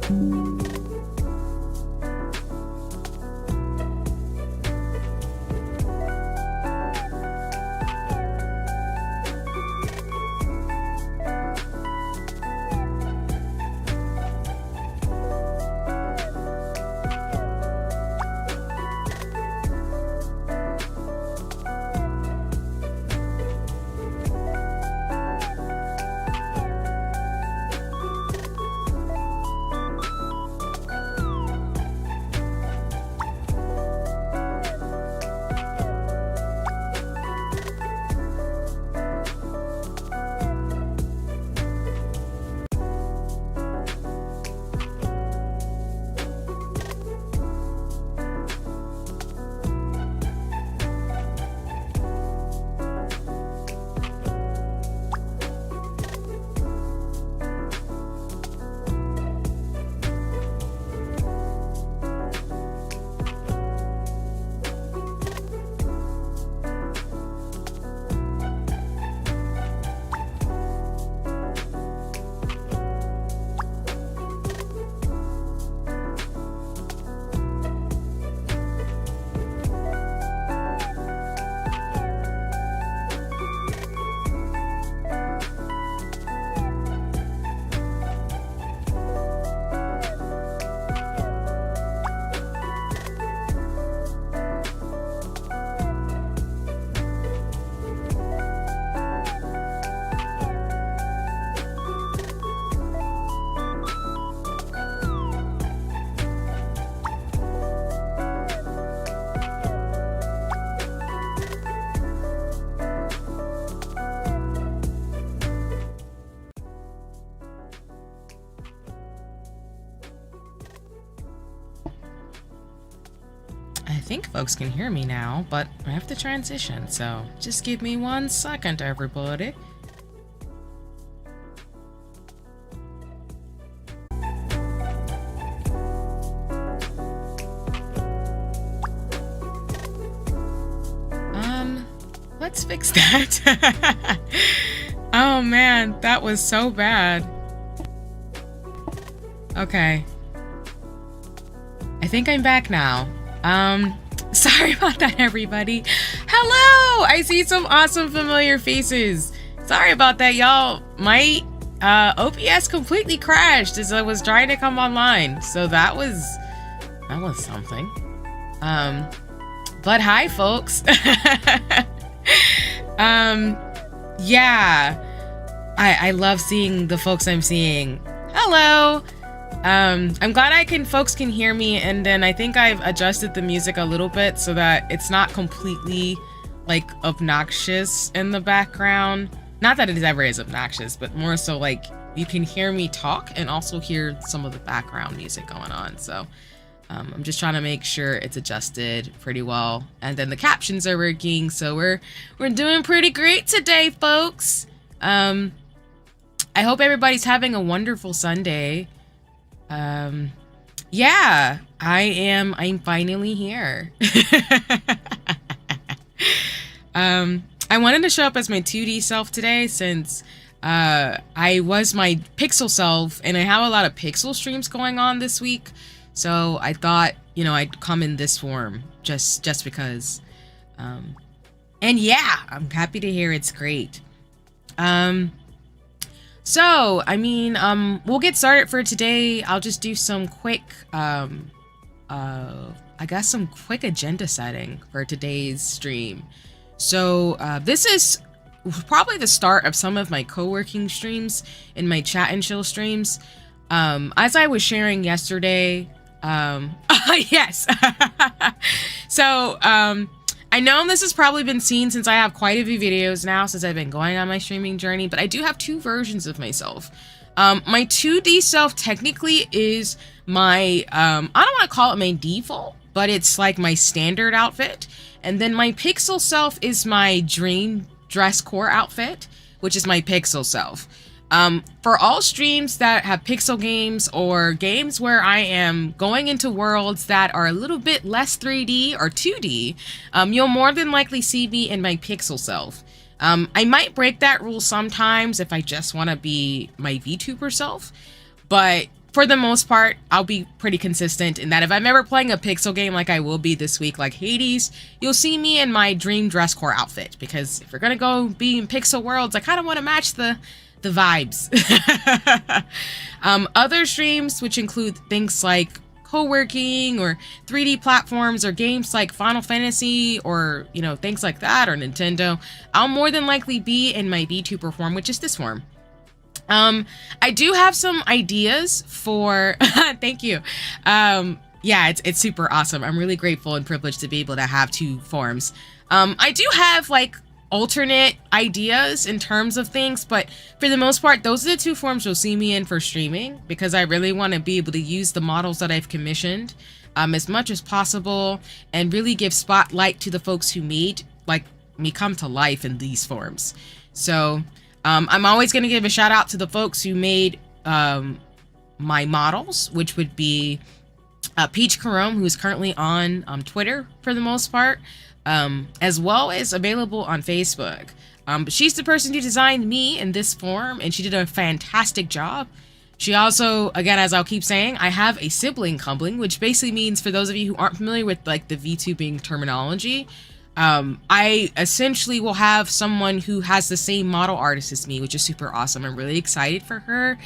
I think folks can hear me now, but I have to transition, so just give me 1 second, everybody. Let's fix that. Oh man, that was so bad. Okay. I think I'm back now. Sorry about that, everybody. Hello! I see some awesome familiar faces. Sorry about that, y'all. My OBS completely crashed as I was trying to come online. So that was something. But hi, folks. Yeah. I love seeing the folks I'm seeing. Hello. I'm glad folks can hear me, and then I think I've adjusted the music a little bit so that it's not completely like obnoxious in the background. Not that it ever is obnoxious, but more so like you can hear me talk and also hear some of the background music going on. So I'm just trying to make sure it's adjusted pretty well, and then the captions are working, so we're doing pretty great today, folks. I hope everybody's having a wonderful Sunday. Yeah, I'm finally here. I wanted to show up as my 2D self today since I was my pixel self, and I have a lot of pixel streams going on this week. So I thought, you know, I'd come in this form just because. And yeah, I'm happy to hear it's great. So, I mean, we'll get started for today. I'll just do some quick, I guess some quick agenda setting for today's stream. So, this is probably the start of some of my co-working streams in my chat and chill streams. As I was sharing yesterday, yes. So, I know this has probably been seen since I have quite a few videos now since I've been going on my streaming journey, but I do have 2 versions of myself. My 2D self technically is my, I don't want to call it my default, but it's like my standard outfit. And then my pixel self is my dream dress core outfit, which is my pixel self. For all streams that have pixel games or games where I am going into worlds that are a little bit less 3D or 2D, you'll more than likely see me in my pixel self. I might break that rule sometimes if I just want to be my VTuber self, but for the most part, I'll be pretty consistent in that if I'm ever playing a pixel game like I will be this week, like Hades, you'll see me in my dream dress core outfit, because if we're gonna go be in pixel worlds, I kind of want to match the vibes. Other streams, which include things like co-working or 3D platforms or games like Final Fantasy or, you know, things like that, or Nintendo, I'll more than likely be in my VTuber form, which is this form. I do have some ideas for thank you. Yeah, it's super awesome. I'm really grateful and privileged to be able to have two forms. I do have like alternate ideas in terms of things, but for the most part, those are the two forms you'll see me in for streaming, because I really want to be able to use the models that I've commissioned as much as possible, and really give spotlight to the folks who made like me come to life in these forms. So I'm always going to give a shout out to the folks who made my models, which would be Peach Carome, who is currently on Twitter for the most part, as well as available on Facebook. But she's the person who designed me in this form, and she did a fantastic job. She also, again, as I'll keep saying, I have a sibling coupling, which basically means, for those of you who aren't familiar with like the VTubing terminology, I essentially will have someone who has the same model artist as me, which is super awesome. I'm really excited for her.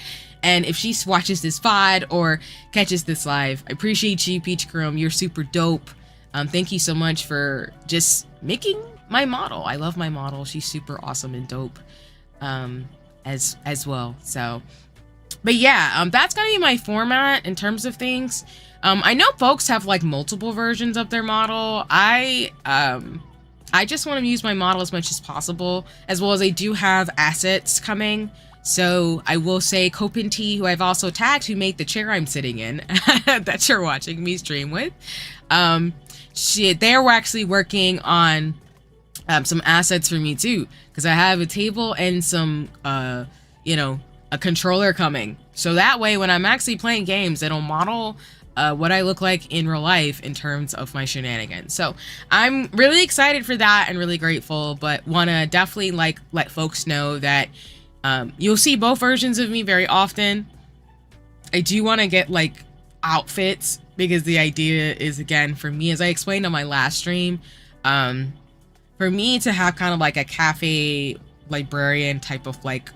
And if she watches this VOD or catches this live, I appreciate you, Peach Carome. You're super dope. Thank you so much for just making my model. I love my model. She's super awesome and dope as well. So, but yeah, that's gonna be my format in terms of things. I know folks have like multiple versions of their model. I just want to use my model as much as possible, as well as I do have assets coming. So I will say Kopintea, who I've also tagged, who made the chair I'm sitting in that you're watching me stream with. They're actually working on some assets for me too, because I have a table and some, you know, a controller coming. So that way, when I'm actually playing games, it'll model what I look like in real life in terms of my shenanigans. So I'm really excited for that and really grateful, but want to definitely like let folks know that you'll see both versions of me very often. I do want to get like outfits, because the idea is, again, for me, as I explained on my last stream, for me to have kind of like a cafe librarian type of like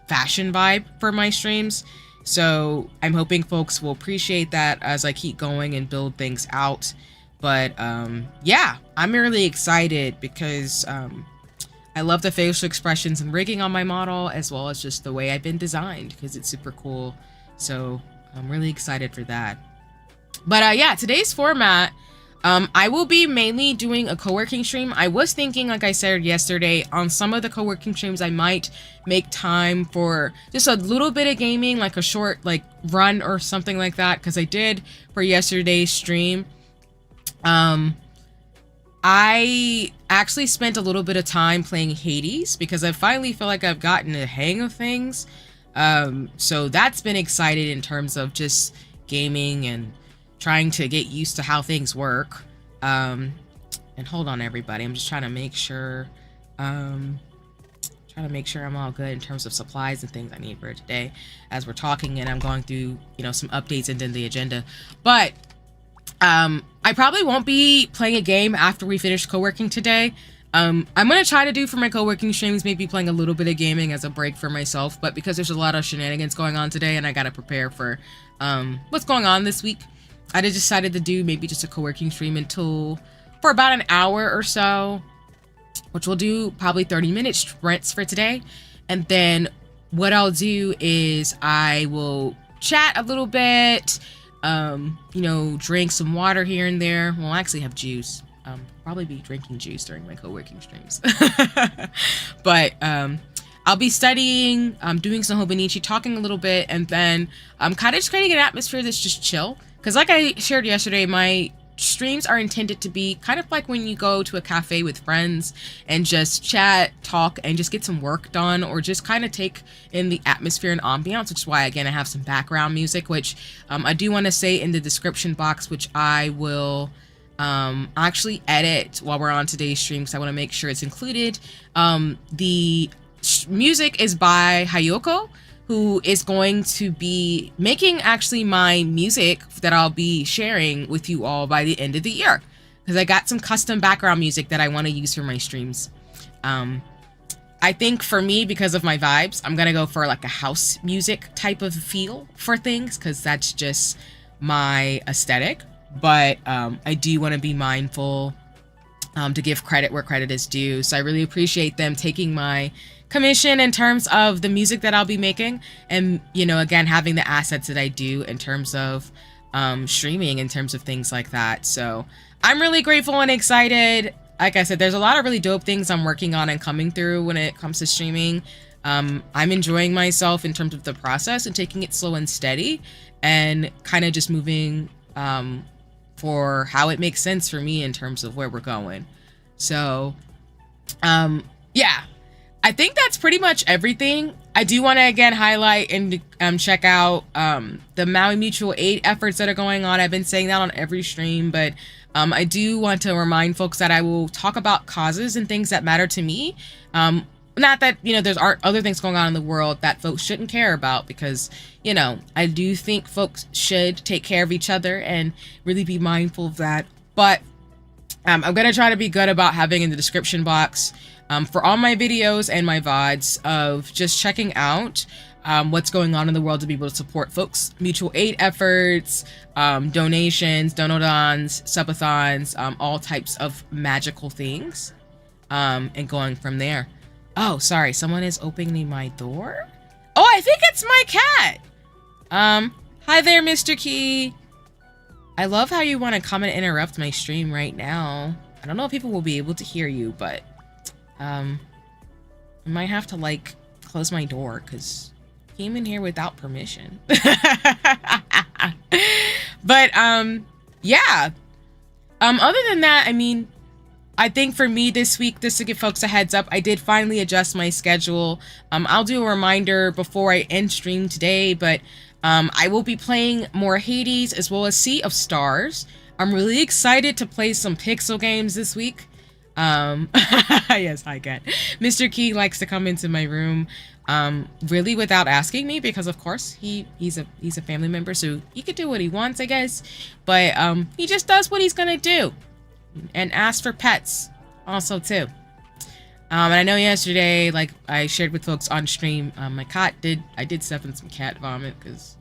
fashion vibe for my streams. So I'm hoping folks will appreciate that as I keep going and build things out. But yeah, I'm really excited because I love the facial expressions and rigging on my model, as well as just the way I've been designed, because it's super cool. So I'm really excited for that. But yeah, today's format, I will be mainly doing a co-working stream. I was thinking, like I said yesterday, on some of the co-working streams, I might make time for just a little bit of gaming, like a short like run or something like that, because I did for yesterday's stream. I actually spent a little bit of time playing Hades, because I finally feel like I've gotten the hang of things. So that's been exciting in terms of just gaming and trying to get used to how things work. And hold on, everybody, I'm just trying to make sure I'm all good in terms of supplies and things I need for today as we're talking, and I'm going through, you know, some updates and then the agenda. But I probably won't be playing a game after we finish co-working today. I'm gonna try to do for my co-working streams, maybe playing a little bit of gaming as a break for myself, but because there's a lot of shenanigans going on today and I gotta prepare for what's going on this week, I just decided to do maybe just a co-working stream for about an hour or so, which we'll do probably 30-minute sprints for today. And then what I'll do is I will chat a little bit, you know, drink some water here and there. Well, I actually have juice. Probably be drinking juice during my co-working streams. But I'll be studying, doing some Hobonichi, talking a little bit, and then kind of just creating an atmosphere that's just chill. Because like I shared yesterday, my streams are intended to be kind of like when you go to a cafe with friends and just chat, talk, and just get some work done, or just kind of take in the atmosphere and ambiance, which is why, again, I have some background music, which I do want to say in the description box, which I will actually edit while we're on today's stream, because I want to make sure it's included. The music is by HIYOKO, who is going to be making actually my music that I'll be sharing with you all by the end of the year, because I got some custom background music that I want to use for my streams. I think for me, because of my vibes, I'm gonna go for like a house music type of feel for things, because that's just my aesthetic. But I do want to be mindful to give credit where credit is due. So I really appreciate them taking my commission in terms of the music that I'll be making, and, you know, again, having the assets that I do in terms of streaming, in terms of things like that. So I'm really grateful and excited. Like I said, there's a lot of really dope things I'm working on and coming through when it comes to streaming. I'm enjoying myself in terms of the process and taking it slow and steady, and kind of just moving for how it makes sense for me in terms of where we're going. So yeah, I think that's pretty much everything. I do want to again highlight and check out the Maui Mutual Aid efforts that are going on. I've been saying that on every stream, but I do want to remind folks that I will talk about causes and things that matter to me. Not that, you know, there's other things going on in the world that folks shouldn't care about, because, you know, I do think folks should take care of each other and really be mindful of that. But I'm going to try to be good about having in the description box for all my videos and my VODs of just checking out what's going on in the world to be able to support folks' mutual aid efforts, donations, donodons, subathons, all types of magical things, and going from there. Oh, sorry, someone is opening my door? Oh, I think it's my cat! Hi there, Mr. Key. I love how you want to come and interrupt my stream right now. I don't know if people will be able to hear you, but I might have to, like, close my door, because I came in here without permission. But, yeah. Other than that, I mean, I think for me this week, just to give folks a heads up, I did finally adjust my schedule. I'll do a reminder before I end stream today, but I will be playing more Hades as well as Sea of Stars. I'm really excited to play some pixel games this week. Yes, hi, Cat. Mr. Key likes to come into my room really without asking me, because of course he's a family member, so he could do what he wants, I guess. But he just does what he's gonna do. And ask for pets also too. And I know yesterday, like I shared with folks on stream, my cat I did step in some cat vomit because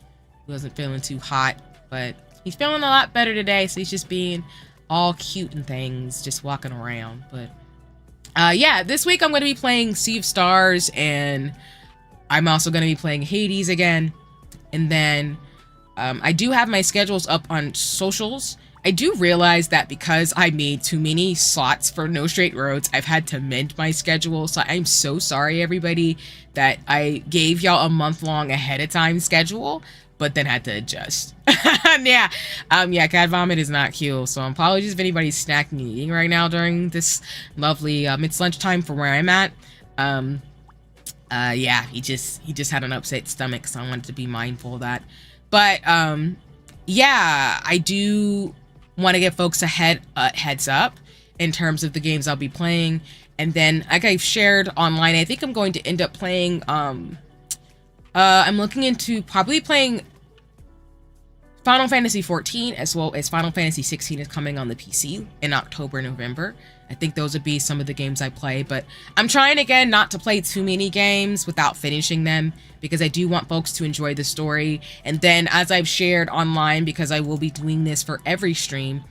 he wasn't feeling too hot, but he's feeling a lot better today, so he's just being all cute and things, just walking around. But yeah, this week I'm going to be playing Sea of Stars, and I'm also going to be playing Hades again. And then I do have my schedules up on socials. I do realize that because I made too many slots for No Straight Roads, I've had to mend my schedule. So I'm so sorry, everybody, that I gave y'all a month-long ahead of time schedule, but then had to adjust. Yeah, cat vomit is not cute. So apologies if anybody's snacking and eating right now during this lovely, it's lunchtime for where I'm at. Yeah, he just had an upset stomach, so I wanted to be mindful of that. But, yeah, I do want to give folks a heads up in terms of the games I'll be playing. And then, like I've shared online, I think I'm going to end up playing, I'm looking into probably playing Final Fantasy XIV, as well as Final Fantasy XVI is coming on the PC in October, November. I think those would be some of the games I play, but I'm trying again not to play too many games without finishing them, because I do want folks to enjoy the story. And then, as I've shared online, because I will be doing this for every stream,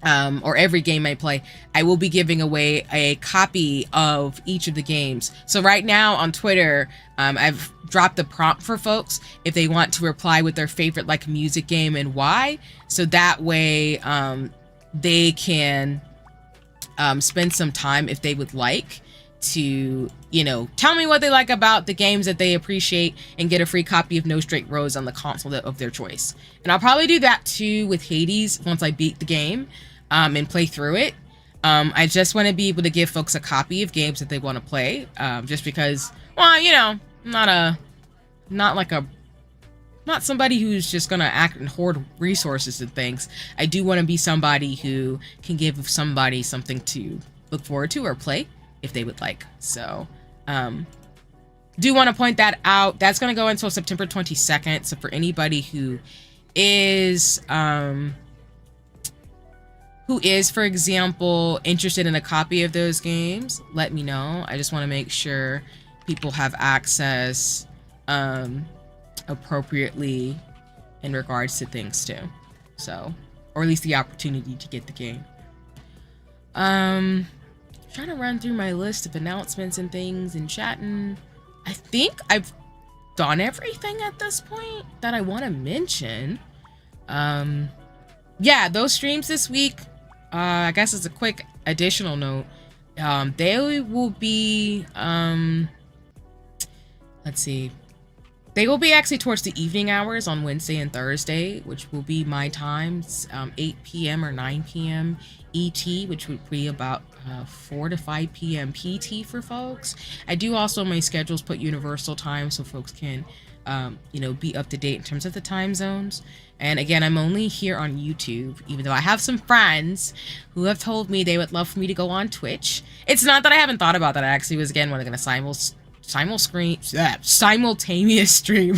or every game I play, I will be giving away a copy of each of the games. So right now on Twitter, I've dropped the prompt for folks if they want to reply with their favorite like music game and why. So that way they can spend some time, if they would like, to, you know, tell me what they like about the games that they appreciate and get a free copy of No Straight Roads on the console of their choice. And I'll probably do that too with Hades once I beat the game and play through it. I just want to be able to give folks a copy of games that they want to play, just because, well, you know, I'm not somebody who's just gonna act and hoard resources and things. I do want to be somebody who can give somebody something to look forward to or play if they would like. So do want to point that out. That's going to go until September 22nd. So for anybody who is, for example, interested in a copy of those games, let me know. I just want to make sure people have access appropriately in regards to things too. So, or at least the opportunity to get the game. Trying to run through my list of announcements and things and chatting. I think I've done everything at this point that I want to mention. Yeah, those streams this week, I guess as a quick additional note, they will be, let's see, they will be actually towards the evening hours on Wednesday and Thursday, which will be my times, 8 p.m. or 9 p.m. ET, which would be about 4 to 5 p.m. PT for folks. I do also, my schedules put universal time so folks can, you know, be up to date in terms of the time zones. And again, I'm only here on YouTube, even though I have some friends who have told me they would love for me to go on Twitch. It's not that I haven't thought about that. I actually was, again, going to simultaneous stream.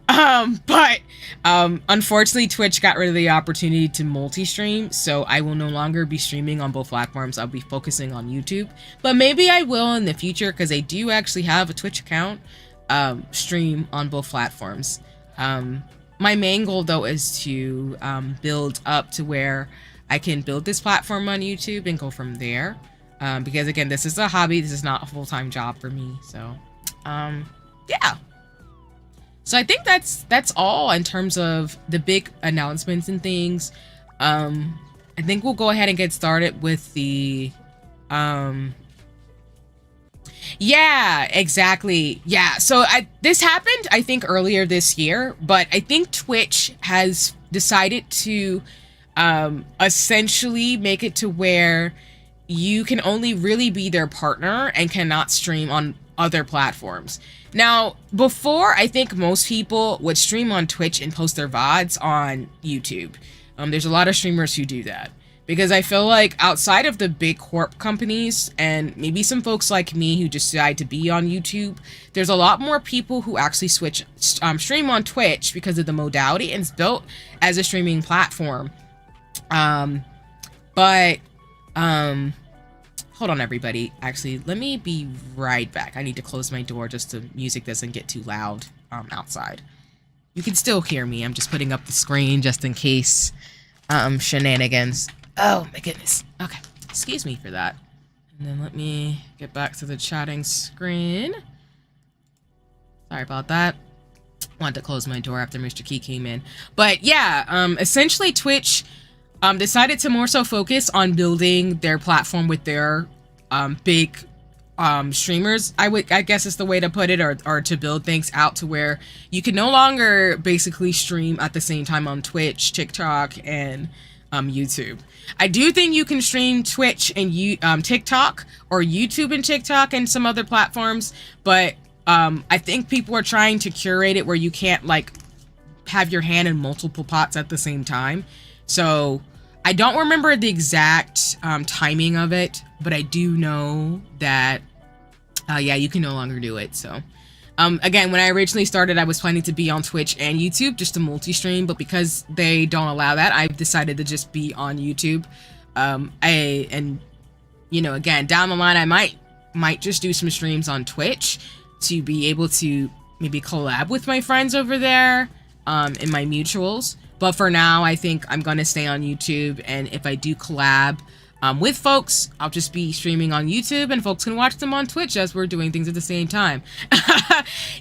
But unfortunately, Twitch got rid of the opportunity to multi-stream, so I will no longer be streaming on both platforms. I'll be focusing on YouTube, but maybe I will in the future, because I do actually have a Twitch account, stream on both platforms. My main goal, though, is to build up to where I can build this platform on YouTube and go from there. Because again, this is a hobby. This is not a full-time job for me. So, yeah. So I think that's all in terms of the big announcements and things. I think we'll go ahead and get started with the, yeah, exactly. Yeah. So this happened, I think, earlier this year, but I think Twitch has decided to, essentially make it to where you can only really be their partner and cannot stream on other platforms. Now, before, I think most people would stream on Twitch and post their VODs on YouTube. There's a lot of streamers who do that, because I feel like outside of the big corp companies and maybe some folks like me who decide to be on YouTube, there's a lot more people who actually stream on Twitch because of the modality, and it's built as a streaming platform. Hold on, everybody. Actually, let me be right back. I need to close my door just so music doesn't get too loud outside. You can still hear me. I'm just putting up the screen just in case shenanigans. Oh, my goodness. Okay. Excuse me for that. And then let me get back to the chatting screen. Sorry about that. Wanted to close my door after Mr. Key came in. But yeah, essentially Twitch decided to more so focus on building their platform with their big streamers, I guess is the way to put it, or to build things out to where you can no longer basically stream at the same time on Twitch, TikTok, and YouTube. I do think you can stream Twitch and TikTok, or YouTube and TikTok and some other platforms, but I think people are trying to curate it where you can't like have your hand in multiple pots at the same time. So I don't remember the exact timing of it, but I do know that, yeah, you can no longer do it. So, again, when I originally started, I was planning to be on Twitch and YouTube just to multi-stream, but because they don't allow that, I've decided to just be on YouTube. And you know, again, down the line, I might just do some streams on Twitch to be able to maybe collab with my friends over there, in my mutuals. But for now, I think I'm going to stay on YouTube. And if I do collab with folks, I'll just be streaming on YouTube and folks can watch them on Twitch as we're doing things at the same time.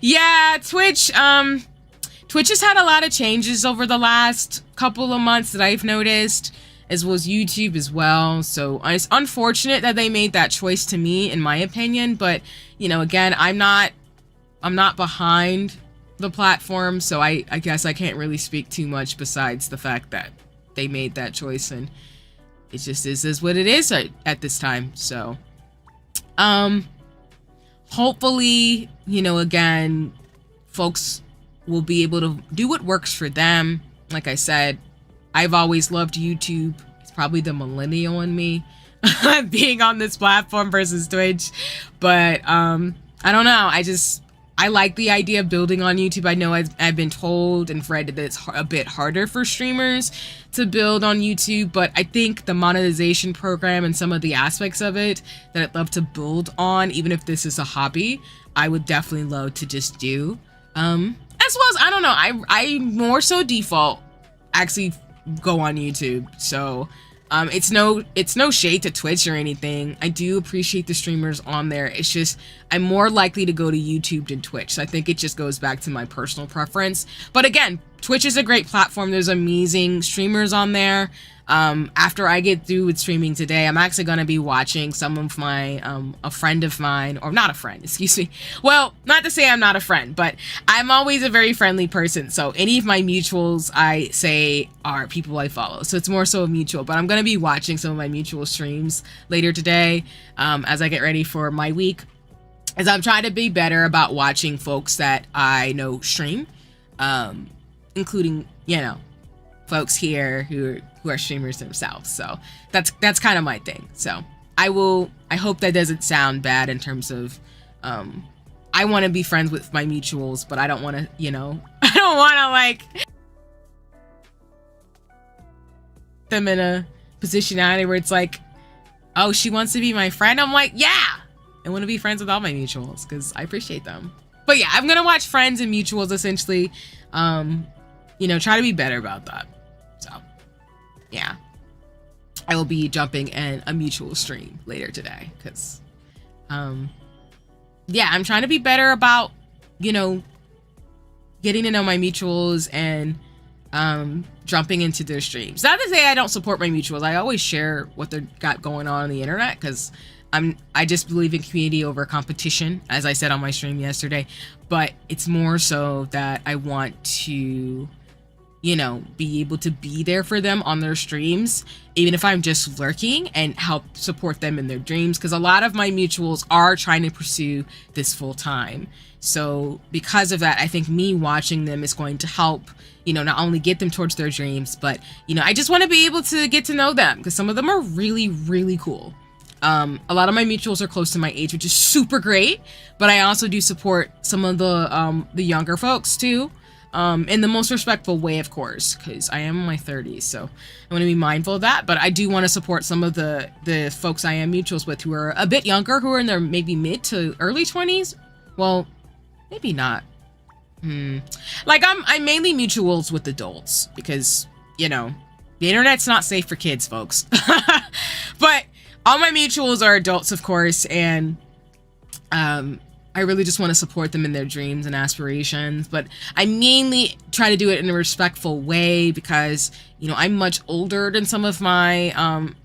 Yeah, Twitch has had a lot of changes over the last couple of months that I've noticed, as well as YouTube as well. So it's unfortunate that they made that choice, to me, in my opinion. But, you know, again, I'm not behind the platform, so I guess I can't really speak too much besides the fact that they made that choice, and it just is what it is at this time. So hopefully, you know, again, folks will be able to do what works for them. Like I said, I've always loved YouTube. It's probably the millennial in me being on this platform versus Twitch, but I don't know. I like the idea of building on YouTube. I know I've been told and read that it's a bit harder for streamers to build on YouTube, but I think the monetization program and some of the aspects of it that I'd love to build on, even if this is a hobby, I would definitely love to just do. As well as, I don't know, I more so default actually go on YouTube. So it's no shade to Twitch or anything. I do appreciate the streamers on there. It's just I'm more likely to go to YouTube than Twitch. So I think it just goes back to my personal preference. But again, Twitch is a great platform. There's amazing streamers on there. After I get through with streaming today, I'm actually going to be watching some of my, a friend of mine, or not a friend, excuse me. Well, not to say I'm not a friend, but I'm always a very friendly person. So any of my mutuals I say are people I follow. So it's more so a mutual, but I'm going to be watching some of my mutual streams later today, as I get ready for my week, as I'm trying to be better about watching folks that I know stream, including, you know, folks here who are streamers themselves. So that's kind of my thing. So I hope that doesn't sound bad in terms of I want to be friends with my mutuals, but I don't want to, you know, I don't want to like them in a positionality where it's like, oh, she wants to be my friend. I'm like, yeah, I want to be friends with all my mutuals because I appreciate them. But yeah, I'm gonna watch friends and mutuals essentially, you know, try to be better about that. So yeah, I will be jumping in a mutual stream later today because yeah, I'm trying to be better about, you know, getting to know my mutuals and jumping into their streams. Not to say I don't support my mutuals. I always share what they've got going on the internet because I just believe in community over competition, as I said on my stream yesterday. But it's more so that I want to, you know, be able to be there for them on their streams, even if I'm just lurking, and help support them in their dreams. Because a lot of my mutuals are trying to pursue this full time. So because of that, I think me watching them is going to help, you know, not only get them towards their dreams, but, you know, I just want to be able to get to know them because some of them are really, really cool. A lot of my mutuals are close to my age, which is super great, but I also do support some of the younger folks too, in the most respectful way, of course, because I am in my 30s, so I want to be mindful of that. But I do want to support some of the folks I am mutuals with who are a bit younger, who are in their maybe mid to early 20s. Well, maybe not. Like I'm mainly mutuals with adults because, you know, the internet's not safe for kids, folks. But all my mutuals are adults, of course, and I really just want to support them in their dreams and aspirations. But I mainly try to do it in a respectful way because, you know, I'm much older than some of my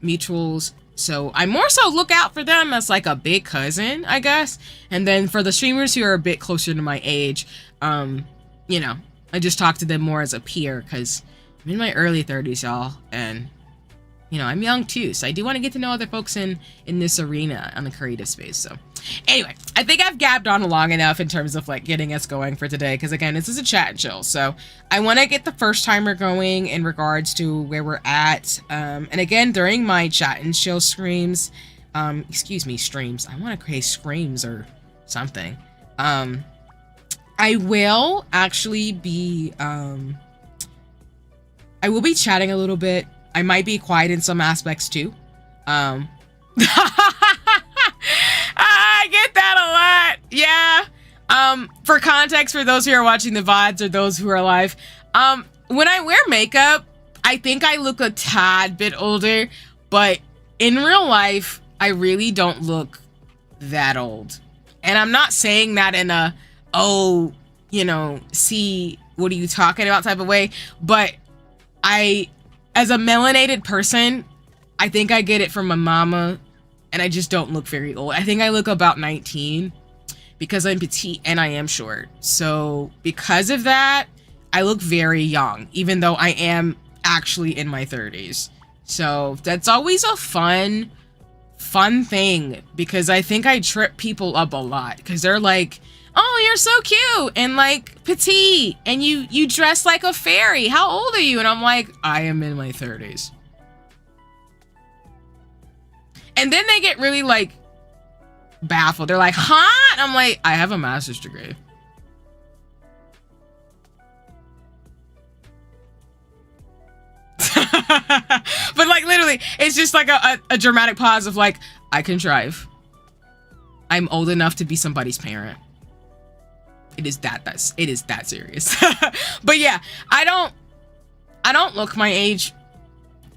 mutuals. So I more so look out for them as like a big cousin, I guess. And then for the streamers who are a bit closer to my age, you know, I just talk to them more as a peer because I'm in my early 30s, y'all. And, you know, I'm young too. So I do want to get to know other folks in this arena on the creative space. So anyway, I think I've gabbed on long enough in terms of like getting us going for today. Because again, this is a chat and chill. So I want to get the first timer going in regards to where we're at. And again, during my chat and chill streams, streams. I want to create screams or something. I will actually be, I will be chatting a little bit. I might be quiet in some aspects too. I get that a lot. Yeah. For context, for those who are watching the VODs or those who are live, when I wear makeup, I think I look a tad bit older, but in real life, I really don't look that old. And I'm not saying that in a, oh, you know, see, what are you talking about type of way, but as a melanated person, I think I get it from my mama, and I just don't look very old. I think I look about 19 because I'm petite and I am short. So because of that, I look very young, even though I am actually in my 30s. So that's always a fun thing because I think I trip people up a lot because they're like, oh, you're so cute and like petite and you dress like a fairy. How old are you? And I'm like, I am in my 30s. And then they get really like baffled. They're like, huh? And I'm like, I have a master's degree. But like literally, it's just like a dramatic pause of like, I can drive. I'm old enough to be somebody's parent. It is that serious. But yeah, I don't look my age.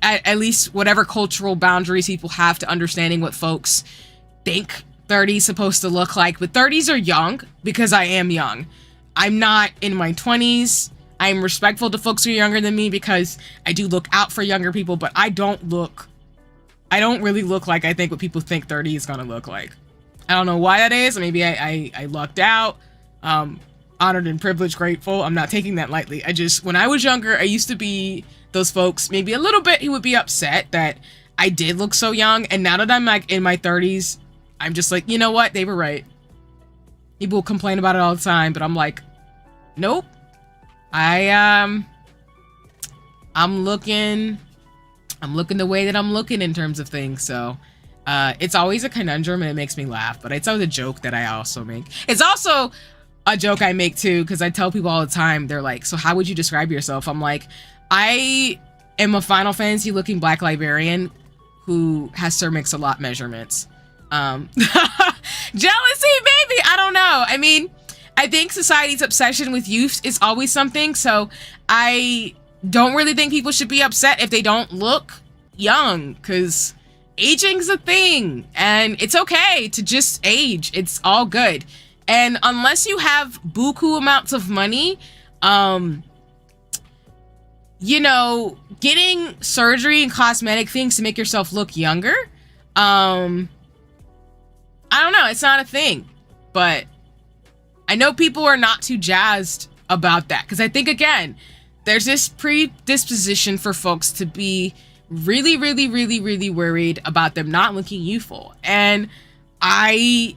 At least whatever cultural boundaries people have to understanding what folks think 30 is supposed to look like. But 30s are young because I am young. I'm not in my 20s. I'm respectful to folks who are younger than me because I do look out for younger people, but I don't really look like I think what people think 30 is gonna look like. I don't know why that is. Maybe I lucked out. Honored and privileged, grateful. I'm not taking that lightly. When I was younger, I used to be those folks, maybe a little bit, who would be upset that I did look so young. And now that I'm like in my 30s, I'm just like, you know what? They were right. People complain about it all the time, but I'm like, nope. I'm looking the way that I'm looking in terms of things. So it's always a conundrum and it makes me laugh, but it's always a joke that I also make. It's also a joke I make too, because I tell people all the time, they're like, so how would you describe yourself? I'm like, I am a Final Fantasy looking black librarian who has Sir Mix-a-Lot measurements. Jealousy, baby. I don't know. I mean, I think society's obsession with youth is always something. So I don't really think people should be upset if they don't look young, because aging's a thing and it's okay to just age. It's all good. And unless you have buku amounts of money, you know, getting surgery and cosmetic things to make yourself look younger, I don't know. It's not a thing, but I know people are not too jazzed about that. Because I think, again, there's this predisposition for folks to be really, really, really, really worried about them not looking youthful. And I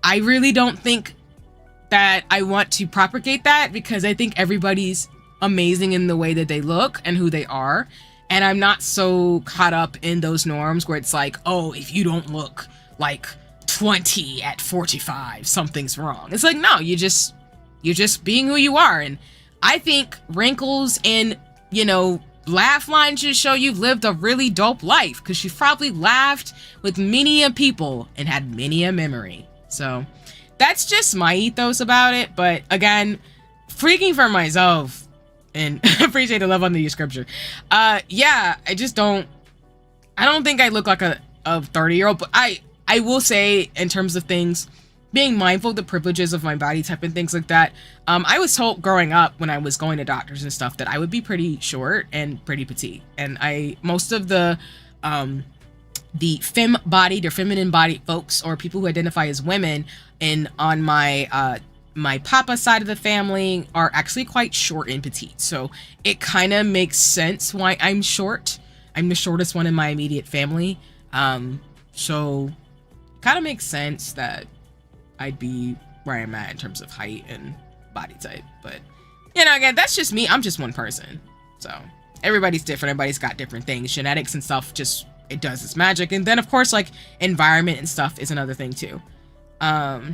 really don't think that I want to propagate that, because I think everybody's amazing in the way that they look and who they are. And I'm not so caught up in those norms where it's like, oh, if you don't look like 20 at 45, something's wrong. It's like, no, you're just being who you are. And I think wrinkles and, you know, laugh lines just show you've lived a really dope life, because you've probably laughed with many a people and had many a memory. So that's just my ethos about it. But again, freaking for myself, and appreciate the love under your scripture. Yeah, I don't think I look like a 30-year-old, but I will say, in terms of things, being mindful of the privileges of my body type and things like that. I was told growing up when I was going to doctors and stuff that I would be pretty short and pretty petite. And most of the femme-bodied or feminine-bodied folks, or people who identify as women, on my papa side of the family, are actually quite short and petite. So it kind of makes sense why I'm short. I'm the shortest one in my immediate family. So kind of makes sense that I'd be where I'm at in terms of height and body type. But, you know, again, that's just me. I'm just one person. So everybody's different. Everybody's got different things. Genetics and stuff, just, it does its magic. And then, of course, like, environment and stuff is another thing, too. Oh,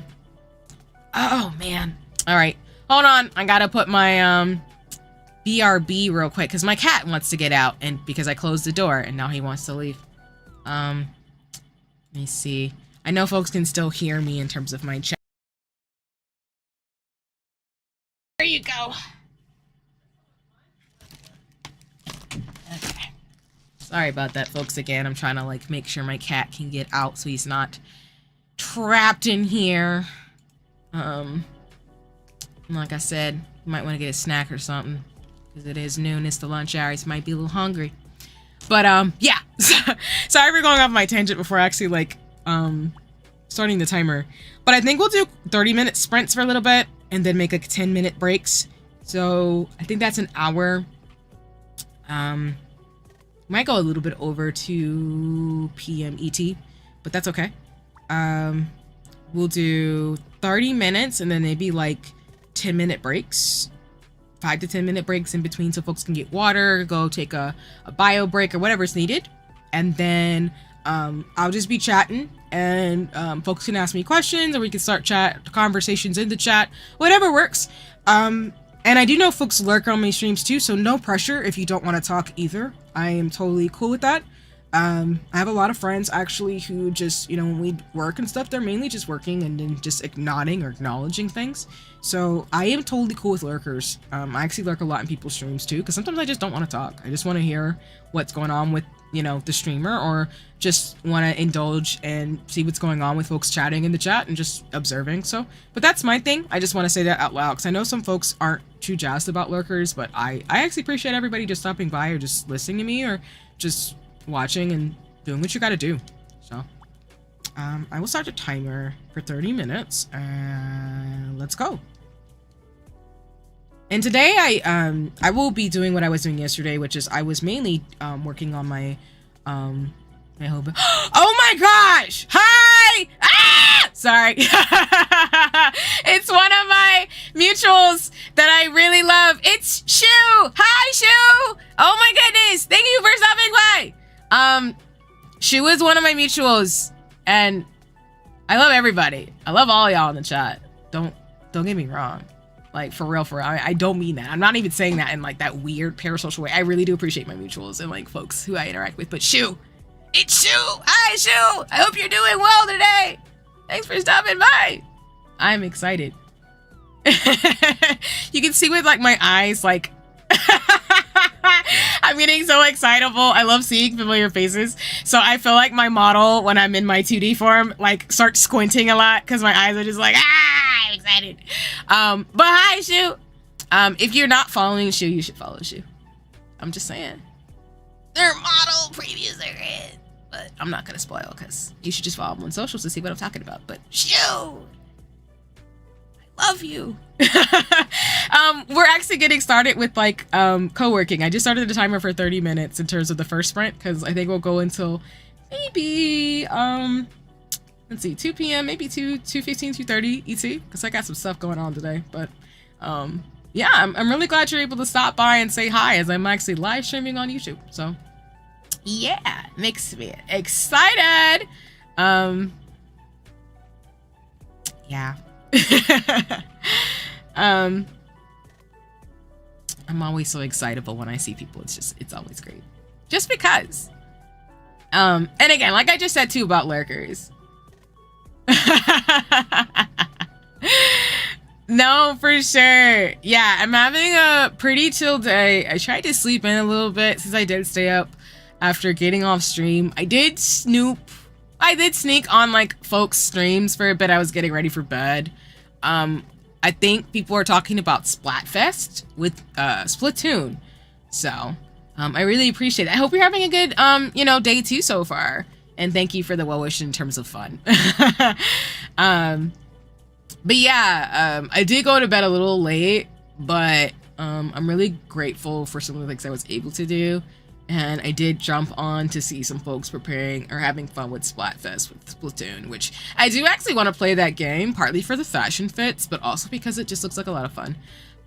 man. All right. Hold on. I gotta put my, BRB real quick, because my cat wants to get out, and because I closed the door, and now he wants to leave. Let me see. I know folks can still hear me in terms of my chat. There you go. Okay. Sorry about that, folks. Again, I'm trying to, like, make sure my cat can get out so he's not trapped in here. Like I said, you might want to get a snack or something, because it is noon. It's the lunch hour. So might be a little hungry. But, yeah. Sorry for going off my tangent before actually, like, starting the timer. But I think we'll do 30-minute sprints for a little bit, and then make like 10-minute breaks. So I think that's an hour. Might go a little bit over 2 p.m. ET, but that's okay. We'll do 30 minutes and then maybe like 10-minute breaks, 5 to 10-minute breaks in between, so folks can get water, go take a bio break or whatever's needed. And then I'll just be chatting, and folks can ask me questions, or we can start conversations in the chat, whatever works. And I do know folks lurk on my streams too, so no pressure if you don't want to talk either. I am totally cool with that. I have a lot of friends actually who just, you know, when we work and stuff, they're mainly just working and then just nodding or acknowledging things. So I am totally cool with lurkers. I actually lurk a lot in people's streams too, because sometimes I just don't want to talk. I just want to hear what's going on with, you know, the streamer, or just want to indulge and see what's going on with folks chatting in the chat and just observing. So, but that's my thing. I just want to say that out loud, because I know some folks aren't too jazzed about lurkers, but I actually appreciate everybody just stopping by or just listening to me or just watching and doing what you got to do. So I will start the timer for 30 minutes and let's go. And today I will be doing what I was doing yesterday, which is I was mainly working on my I hope. Oh my gosh! Hi! Ah! Sorry. It's one of my mutuals that I really love. It's Shu! Hi, Shu! Oh my goodness! Thank you for stopping by! Shu is one of my mutuals, and I love everybody. I love all y'all in the chat. Don't get me wrong. Like, for real. I don't mean that. I'm not even saying that in, like, that weird parasocial way. I really do appreciate my mutuals and, like, folks who I interact with. But Shu! It's Shu! Hi, Shu! I hope you're doing well today! Thanks for stopping by! I'm excited. You can see with, like, my eyes, like... I'm getting so excitable. I love seeing familiar faces. So I feel like my model, when I'm in my 2D form, like, starts squinting a lot because my eyes are just like, ah, I'm excited. But hi, Shu. If you're not following Shu, you should follow Shu. I'm just saying. Their model previews are in. But I'm not going to spoil because you should just follow them on socials to see what I'm talking about. But Shu, I love you. We're actually getting started with like co-working. I just started the timer for 30 minutes in terms of the first sprint because I think we'll go until maybe let's see, 2 p.m. maybe 2:15, 2:30 ET because I got some stuff going on today. But yeah, I'm really glad you're able to stop by and say hi as I'm actually live streaming on YouTube. So yeah, makes me excited. Yeah. I'm always so excitable when I see people. It's always great. Just because. And again, like I just said too about lurkers. No, for sure. Yeah, I'm having a pretty chill day. I tried to sleep in a little bit since I did stay up after getting off stream. I did sneak on like folks' streams for a bit. I was getting ready for bed. I think people are talking about Splatfest with Splatoon. So I really appreciate it. I hope you're having a good day too so far. And thank you for the well wish in terms of fun. But yeah, I did go to bed a little late, but I'm really grateful for some of the things I was able to do. And I did jump on to see some folks preparing or having fun with Splatfest with Splatoon, which I do actually want to play that game, partly for the fashion fits, but also because it just looks like a lot of fun.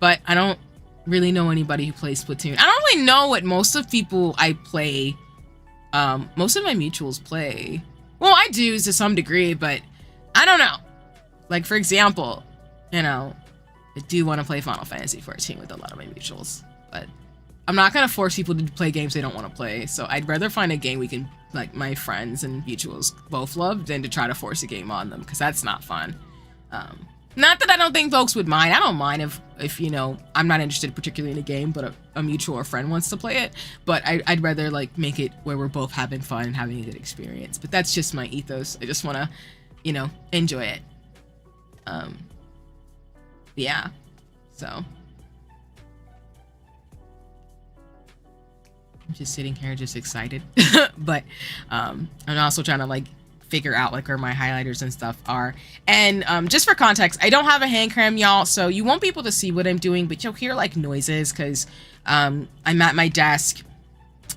But I don't really know anybody who plays Splatoon. I don't really know what most of people I play, most of my mutuals play. Well, I do to some degree, but I don't know. Like, for example, I do want to play Final Fantasy 14 with a lot of my mutuals, but I'm not going to force people to play games they don't want to play. So I'd rather find a game we can, like, my friends and mutuals both love than to try to force a game on them, because that's not fun. Not that I don't think folks would mind. I don't mind if I'm not interested particularly in a game, but a mutual or friend wants to play it. But I'd rather, like, make it where we're both having fun and having a good experience. But that's just my ethos. I just want to, enjoy it. Yeah. So I'm just sitting here just excited. But I'm also trying to like figure out like where my highlighters and stuff are. And just for context, I don't have a hand cam, y'all, so you won't be able to see what I'm doing, but you'll hear like noises because I'm at my desk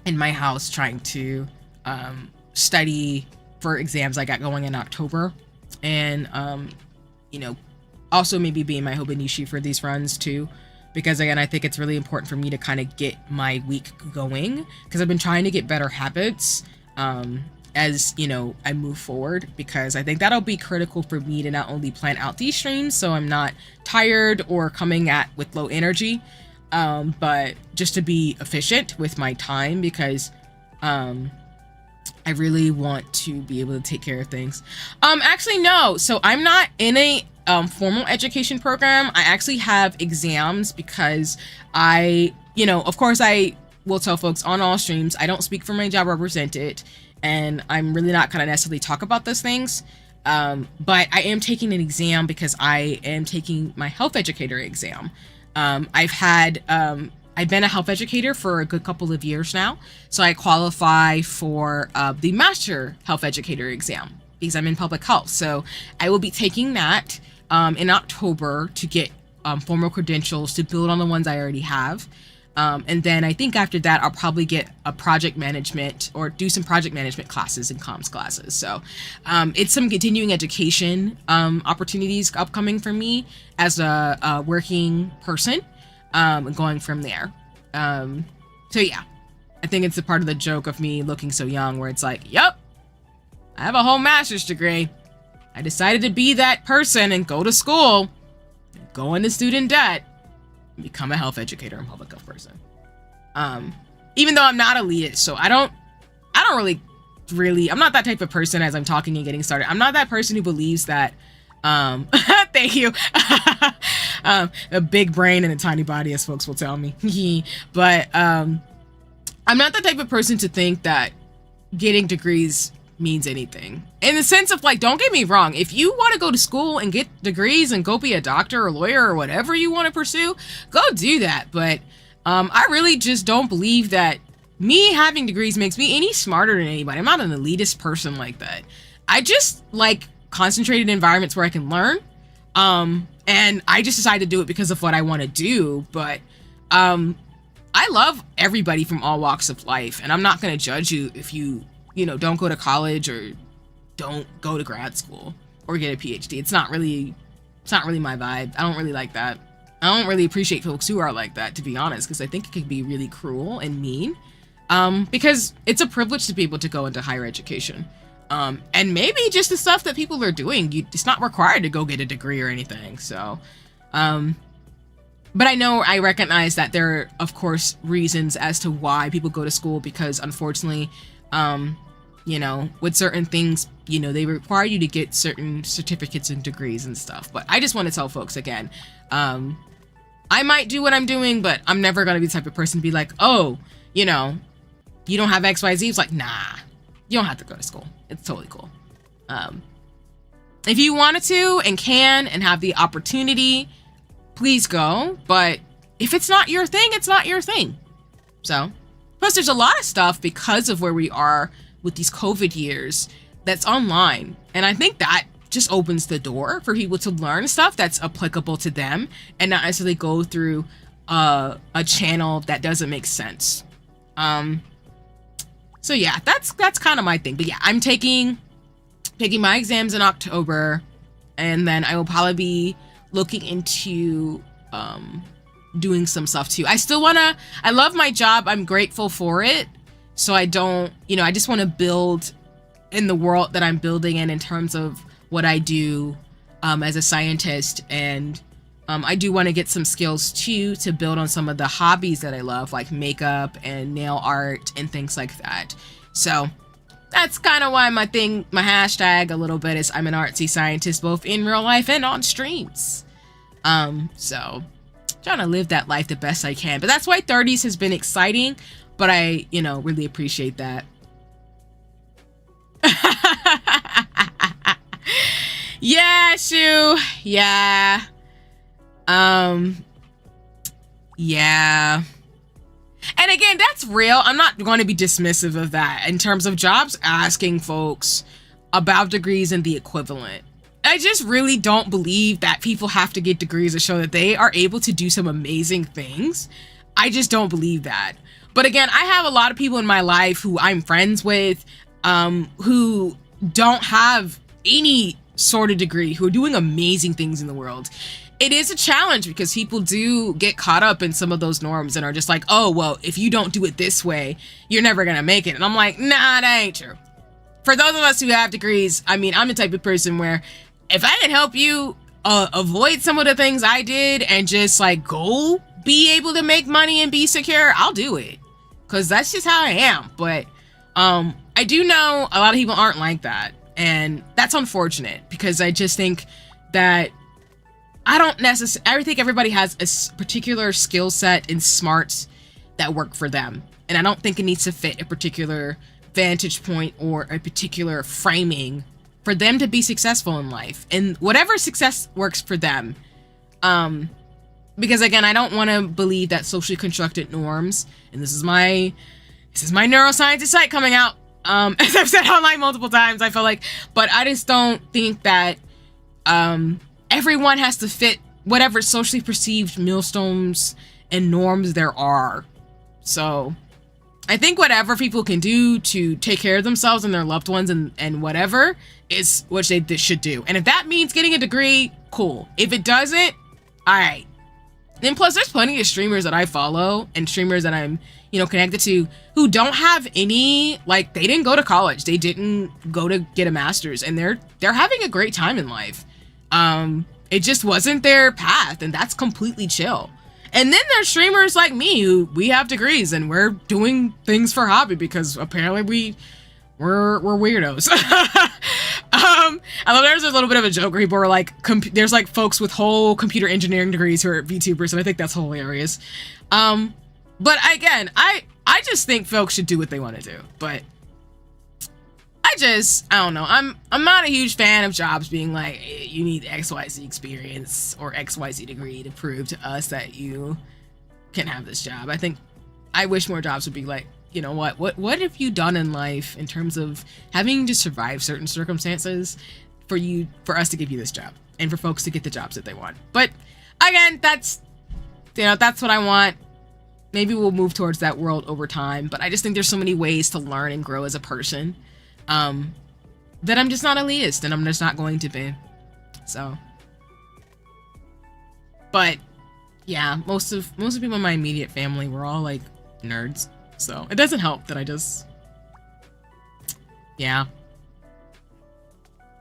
in my house trying to study for exams I got going in October. And also maybe being my Hobonichi for these runs too. Because again, I think it's really important for me to kind of get my week going because I've been trying to get better habits. as you know, I move forward, because I think that'll be critical for me to not only plan out these streams so I'm not tired or coming at with low energy, but just to be efficient with my time, because I really want to be able to take care of things. Actually, no. So I'm not in a formal education program. I actually have exams because of course I will tell folks on all streams, I don't speak for my job represented, and I'm really not going to necessarily talk about those things. But I am taking an exam because I am taking my health educator exam. I've been a health educator for a good couple of years now, so I qualify for the Master Health Educator exam because I'm in public health. So I will be taking that in October to get formal credentials to build on the ones I already have. And then I think after that, I'll probably get a project management or do some project management classes and comms classes. So it's some continuing education opportunities upcoming for me as a working person. Going from there. So yeah, I think it's a part of the joke of me looking so young where it's like, yep, I have a whole master's degree. I decided to be that person and go to school, go into student debt, and become a health educator and public health person. Even though I'm not elitist, so I don't really, I'm not that type of person as I'm talking and getting started. I'm not that person who believes that, thank you. A big brain and a tiny body, as folks will tell me. But I'm not the type of person to think that getting degrees means anything. In the sense of, like, don't get me wrong, if you want to go to school and get degrees and go be a doctor or lawyer or whatever you want to pursue, go do that. But I really just don't believe that me having degrees makes me any smarter than anybody. I'm not an elitist person like that. I just like concentrated environments where I can learn. And I just decided to do it because of what I want to do. But I love everybody from all walks of life, and I'm not going to judge you if you don't go to college or don't go to grad school or get a PhD. It's not really my vibe. I don't really like that. I don't really appreciate folks who are like that, to be honest, because I think it could be really cruel and mean. Because it's a privilege to be able to go into higher education. And maybe just the stuff that people are doing, it's not required to go get a degree or anything. So, but I recognize that there are, of course, reasons as to why people go to school, because unfortunately, with certain things, they require you to get certain certificates and degrees and stuff. But I just want to tell folks again, I might do what I'm doing, but I'm never going to be the type of person to be like, oh, you don't have XYZ. It's like, nah, you don't have to go to school. It's totally cool. If you wanted to and can and have the opportunity, please go. But if it's not your thing, it's not your thing. So, plus there's a lot of stuff because of where we are with these COVID years that's online. And I think that just opens the door for people to learn stuff that's applicable to them and not necessarily go through a channel that doesn't make sense. So yeah, that's kind of my thing. But yeah, I'm taking my exams in October, and then I will probably be looking into doing some stuff too. I love my job. I'm grateful for it. So I don't, I just want to build in the world that I'm building in terms of what I do as a scientist. And I do want to get some skills too to build on some of the hobbies that I love, like makeup and nail art and things like that. So that's kind of why my hashtag a little bit is I'm an artsy scientist, both in real life and on streams. So trying to live that life the best I can. But that's why 30s has been exciting. But I, really appreciate that. Yeah, Shu. Yeah. Yeah. And again, that's real. I'm not going to be dismissive of that in terms of jobs asking folks about degrees and the equivalent. I just really don't believe that people have to get degrees to show that they are able to do some amazing things. I just don't believe that. But again, I have a lot of people in my life who I'm friends with, who don't have any sort of degree, who are doing amazing things in the world. It is a challenge because people do get caught up in some of those norms and are just like, oh, well, if you don't do it this way, you're never going to make it. And I'm like, nah, that ain't true. for those of us who have degrees, I mean, I'm the type of person where if I can help you avoid some of the things I did and just like go be able to make money and be secure, I'll do it. Cause that's just how I am. But I do know a lot of people aren't like that. And that's unfortunate because I just think that I think everybody has a particular skill set and smarts that work for them. And I don't think it needs to fit a particular vantage point or a particular framing for them to be successful in life. And whatever success works for them. Because again, I don't want to believe that socially constructed norms, and this is my neuroscientist site coming out, as I've said online multiple times, I feel like, but I just don't think that everyone has to fit whatever socially perceived millstones and norms there are. So I think whatever people can do to take care of themselves and their loved ones and whatever is what they should do. And if that means getting a degree, cool. If it doesn't, all right. And plus, there's plenty of streamers that I follow and streamers that I'm, connected to who don't have any, like, they didn't go to college. They didn't go to get a master's, and they're having a great time in life. It just wasn't their path, and that's completely chill. And then there's streamers like me who we have degrees and we're doing things for hobby because apparently we're weirdos. I know there's a little bit of a joke where people are like, there's like folks with whole computer engineering degrees who are VTubers, and I think that's hilarious. But again, I just think folks should do what they want to do. But I don't know. I'm not a huge fan of jobs being like, you need XYZ experience or XYZ degree to prove to us that you can have this job. I wish more jobs would be like, you know what have you done in life in terms of having to survive certain circumstances for us to give you this job and for folks to get the jobs that they want. But again, that's what I want. Maybe we'll move towards that world over time, but I just think there's so many ways to learn and grow as a person that I'm just not elitist, and I'm just not going to be. So, but yeah, most of people in my immediate family were all like nerds, so it doesn't help that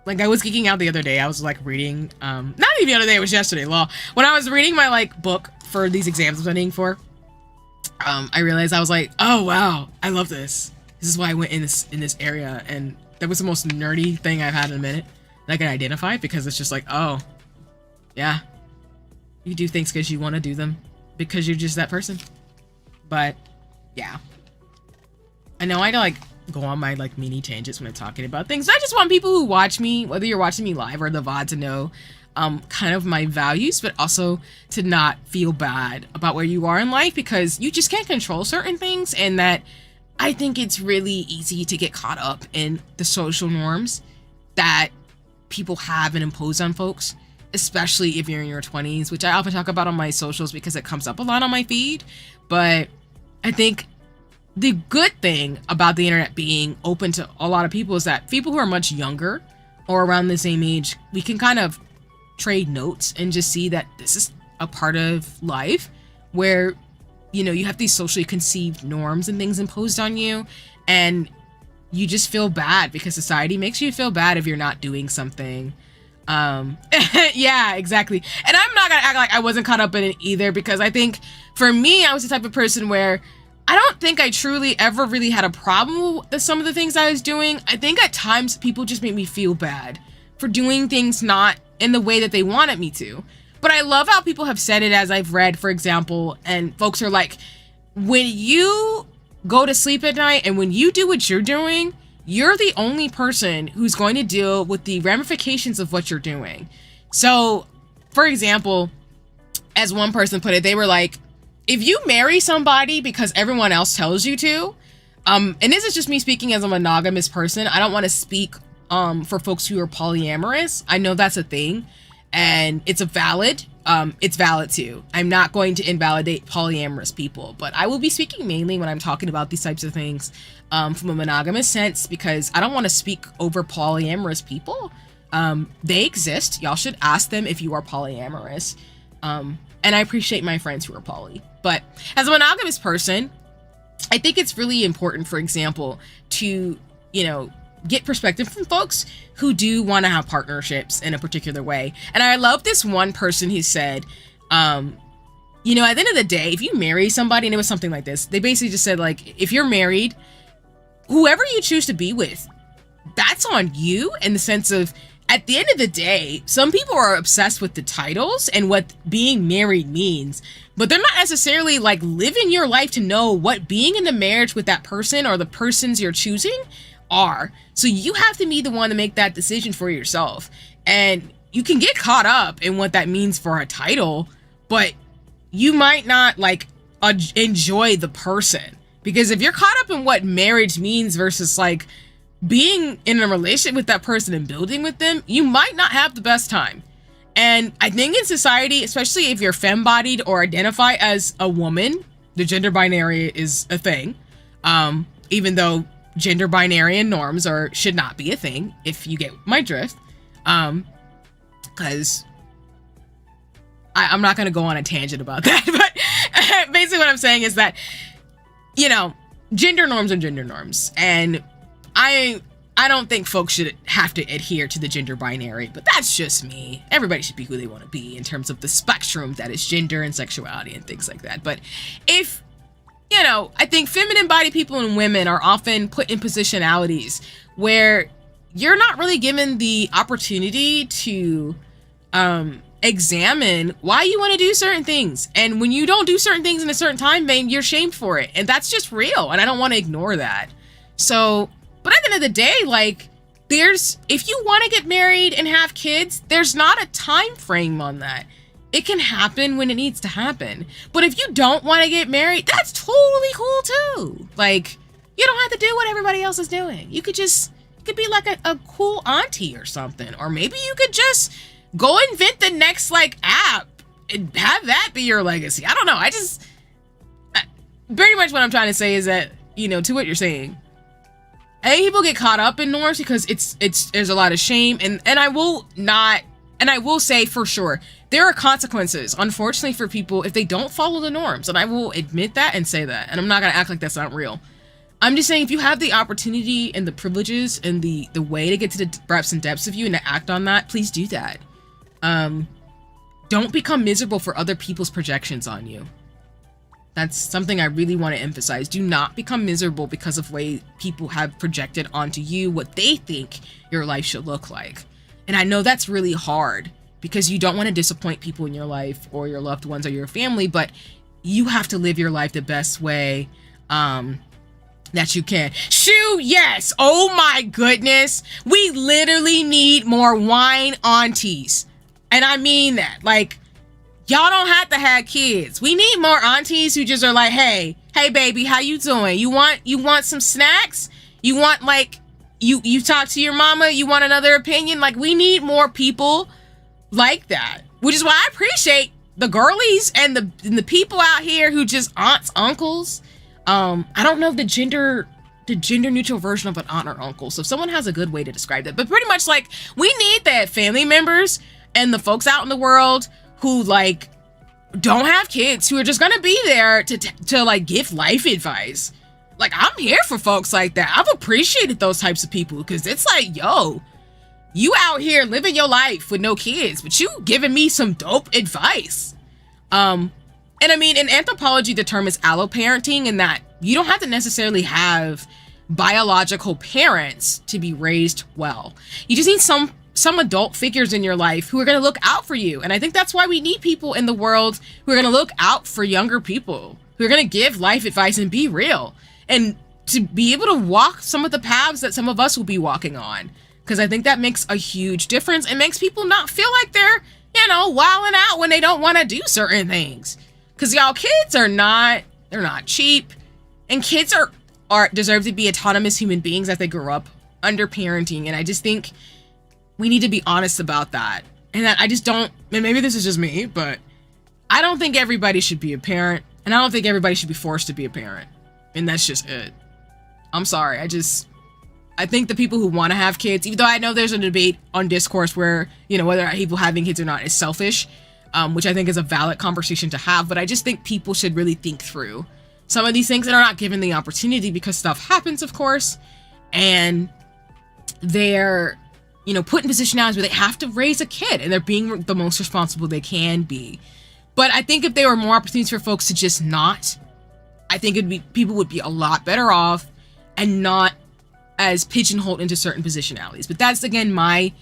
like I was geeking out the other day. I was like reading, not even the other day, it was yesterday, when I was reading my like book for these exams I'm studying for, I realized I was like, oh wow, I love this. This is why I went in this area, and that was the most nerdy thing I've had in a minute that I can identify, because it's just like, oh, yeah, you do things because you want to do them because you're just that person. But yeah, I know I like go on my like mini tangents when I'm talking about things. I just want people who watch me, whether you're watching me live or the VOD, to know kind of my values, but also to not feel bad about where you are in life, because you just can't control certain things, and that I think it's really easy to get caught up in the social norms that people have and impose on folks, especially if you're in your 20s, which I often talk about on my socials because it comes up a lot on my feed. But I think the good thing about the internet being open to a lot of people is that people who are much younger or around the same age, we can kind of trade notes and just see that this is a part of life where you have these socially conceived norms and things imposed on you, and you just feel bad because society makes you feel bad if you're not doing something. Yeah, exactly. And I'm not gonna act like I wasn't caught up in it either, because I think for me, I was the type of person where I don't think I truly ever really had a problem with some of the things I was doing. I think at times people just made me feel bad for doing things not in the way that they wanted me to. But I love how people have said it, as I've read, for example, and folks are like, when you go to sleep at night and when you do what you're doing, you're the only person who's going to deal with the ramifications of what you're doing. So, for example, as one person put it, they were like, if you marry somebody because everyone else tells you to, and this is just me speaking as a monogamous person, I don't want to speak for folks who are polyamorous. I know that's a thing, and it's valid too. I'm not going to invalidate polyamorous people, but I will be speaking mainly when I'm talking about these types of things from a monogamous sense, because I don't want to speak over polyamorous people. They exist. Y'all should ask them if you are polyamorous. And I appreciate my friends who are poly. But as a monogamous person, I think it's really important, for example, to, get perspective from folks who do want to have partnerships in a particular way. And I love this one person who said, you know, at the end of the day, if you marry somebody, and it was something like this, they basically just said, like, if you're married, whoever you choose to be with, that's on you, in the sense of, at the end of the day, some people are obsessed with the titles and what being married means, but they're not necessarily like living your life to know what being in a marriage with that person or the persons you're choosing are. So you have to be the one to make that decision for yourself. And you can get caught up in what that means for a title, but you might not like enjoy the person, because if you're caught up in what marriage means versus like being in a relationship with that person and building with them, you might not have the best time. And I think in society, especially if you're femme-bodied or identify as a woman, the gender binary is a thing. Even though gender binary and norms should not be a thing, if you get my drift. Because I'm not going to go on a tangent about that, but basically what I'm saying is that, you know, gender norms are gender norms, and I don't think folks should have to adhere to the gender binary, but that's just me. Everybody should be who they want to be in terms of the spectrum that is gender and sexuality and things like that. But if, you know, I think feminine body people and women are often put in positionalities where you're not really given the opportunity to examine why you want to do certain things. And when you don't do certain things in a certain time frame, you're shamed for it. And that's just real. And I don't want to ignore that. So, but at the end of the day, like, if you want to get married and have kids, there's not a time frame on that. It can happen when it needs to happen. But if you don't want to get married, that's totally cool too. Like, you don't have to do what everybody else is doing. You could be like a cool auntie or something. Or maybe you could just go invent the next like app and have that be your legacy. I don't know. Pretty much what I'm trying to say is that, you know, to what you're saying, I think people get caught up in norms because there's a lot of shame, and I will say for sure there are consequences, unfortunately, for people if they don't follow the norms, and I will admit that and say that, and I'm not gonna act like that's not real. I'm just saying, if you have the opportunity and the privileges and the way to get to the breadths and depths of you and to act on that, please do that. Don't become miserable for other people's projections on you. That's something I really want to emphasize. Do not become miserable because of way people have projected onto you what they think your life should look like. And I know that's really hard because you don't want to disappoint people in your life or your loved ones or your family, but you have to live your life the best way that you can. Shoo, yes. Oh my goodness. We literally need more wine aunties. And I mean that. Like, y'all don't have to have kids. We need more aunties who just are like, hey baby, how you doing? You want some snacks? You want like, you talk to your mama, you want another opinion? Like, we need more people like that. Which is why I appreciate the girlies and the people out here who just aunts, uncles. I don't know the gender neutral version of an aunt or uncle. So if someone has a good way to describe that, but pretty much like we need that family members and the folks out in the world who like don't have kids, who are just gonna be there to like give life advice. Like, I'm here for folks like that. I've appreciated those types of people because it's like, yo, you out here living your life with no kids, but you giving me some dope advice. And I mean, in anthropology, the term is alloparenting, in that you don't have to necessarily have biological parents to be raised well. You just need some adult figures in your life who are going to look out for you. And I think that's why we need people in the world who are going to look out for younger people, who are going to give life advice and be real, and to be able to walk some of the paths that some of us will be walking on. Because I think that makes a huge difference. It makes people not feel like they're, you know, wilding out when they don't want to do certain things. Because y'all, kids they're not cheap, and kids are deserve to be autonomous human beings as they grow up under parenting. And I just think we need to be honest about that. And that I just don't, and maybe this is just me, but I don't think everybody should be a parent, and I don't think everybody should be forced to be a parent. And that's just it. I'm sorry. I think the people who want to have kids, even though I know there's a debate on discourse where, you know, whether people having kids or not is selfish, which I think is a valid conversation to have, but I just think people should really think through some of these things that are not given the opportunity because stuff happens, of course. And they're, you know, put in positionalities where they have to raise a kid and they're being the most responsible they can be. But I think if there were more opportunities for folks to just not, I think people would be a lot better off and not as pigeonholed into certain positionalities. But that's, again, my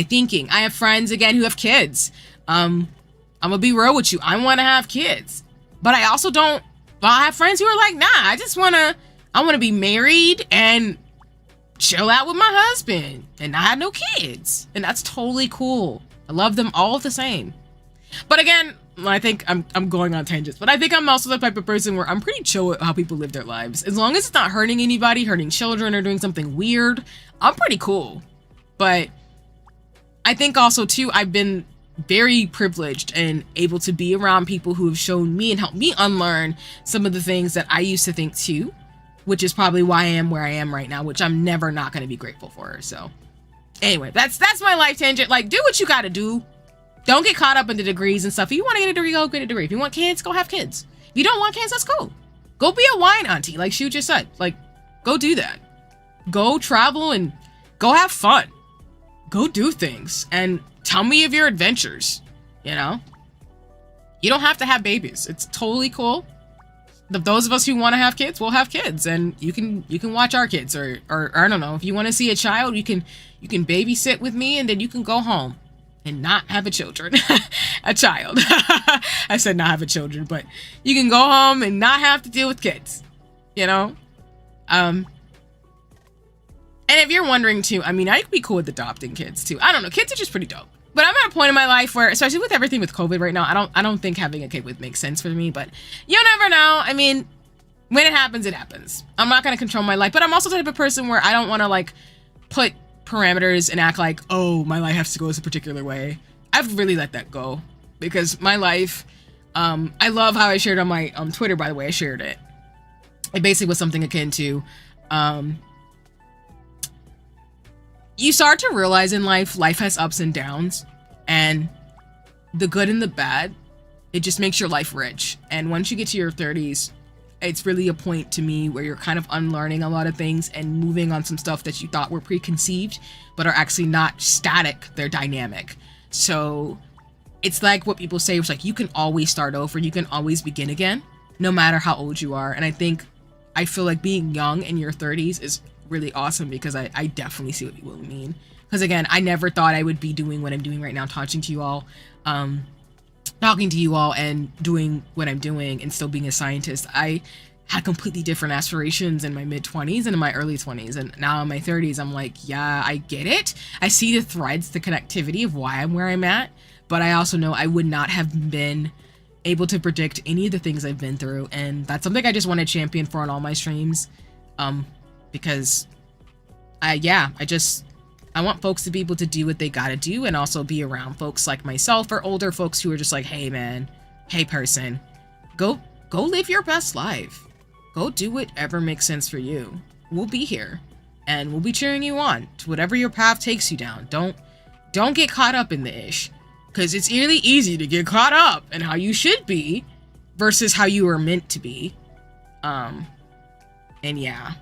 thinking. I have friends, again, who have kids. I'm gonna be real with you. I want to have kids, but I also don't. I have friends who are like, nah, I want to be married and chill out with my husband and not have no kids. And that's totally cool. I love them all the same. But again, I think I'm going on tangents, but I think I'm also the type of person where I'm pretty chill with how people live their lives. As long as it's not hurting anybody, hurting children, or doing something weird, I'm pretty cool. But I think also too, I've been very privileged and able to be around people who have shown me and helped me unlearn some of the things that I used to think too, which is probably why I am where I am right now, which I'm never not going to be grateful for. So anyway, that's my life tangent. Like, do what you got to do. Don't get caught up in the degrees and stuff. If you want to get a degree, go get a degree. If you want kids, go have kids. If you don't want kids, that's cool. Go be a wine auntie, like Shu just said. Like, go do that. Go travel and go have fun. Go do things and tell me of your adventures, you know? You don't have to have babies. It's totally cool. Those of us who want to have kids, we'll have kids, and you can watch our kids, or I don't know, if you want to see a child, you can babysit with me, and then you can go home and not have a child. I said not have a children, but you can go home and not have to deal with kids, you know? And if you're wondering too, I mean, I could be cool with adopting kids too. I don't know, kids are just pretty dope. But I'm at a point in my life where, especially with everything with COVID right now, I don't think having a kid would make sense for me, but you never know. I mean, when it happens, it happens. I'm not going to control my life, but I'm also the type of person where I don't want to like put parameters and act like, oh, my life has to go a particular way. I've really let that go, because my life, I love how I shared on my Twitter, by the way. I shared it. It basically was something akin to, you start to realize in life has ups and downs, and the good and the bad, it just makes your life rich. And once you get to your 30s, it's really a point to me where you're kind of unlearning a lot of things and moving on some stuff that you thought were preconceived, but are actually not static, they're dynamic. So it's like what people say, it's like you can always start over, you can always begin again, no matter how old you are. And I feel like being young in your 30s is really awesome, because I definitely see what people mean. Because again, I never thought I would be doing what I'm doing right now, talking to you all and doing what I'm doing and still being a scientist. I had completely different aspirations in my mid-20s and in my early 20s, and now in my 30s I'm like, yeah, I get it. I see the threads, the connectivity of why I'm where I'm at, but I also know I would not have been able to predict any of the things I've been through, and that's something I just want to champion for on all my streams. Because I want folks to be able to do what they gotta do, and also be around folks like myself or older folks who are just like, hey man, hey person, go live your best life. Go do whatever makes sense for you. We'll be here and we'll be cheering you on to whatever your path takes you down. Don't get caught up in the ish, because it's really easy to get caught up in how you should be versus how you were meant to be. And yeah.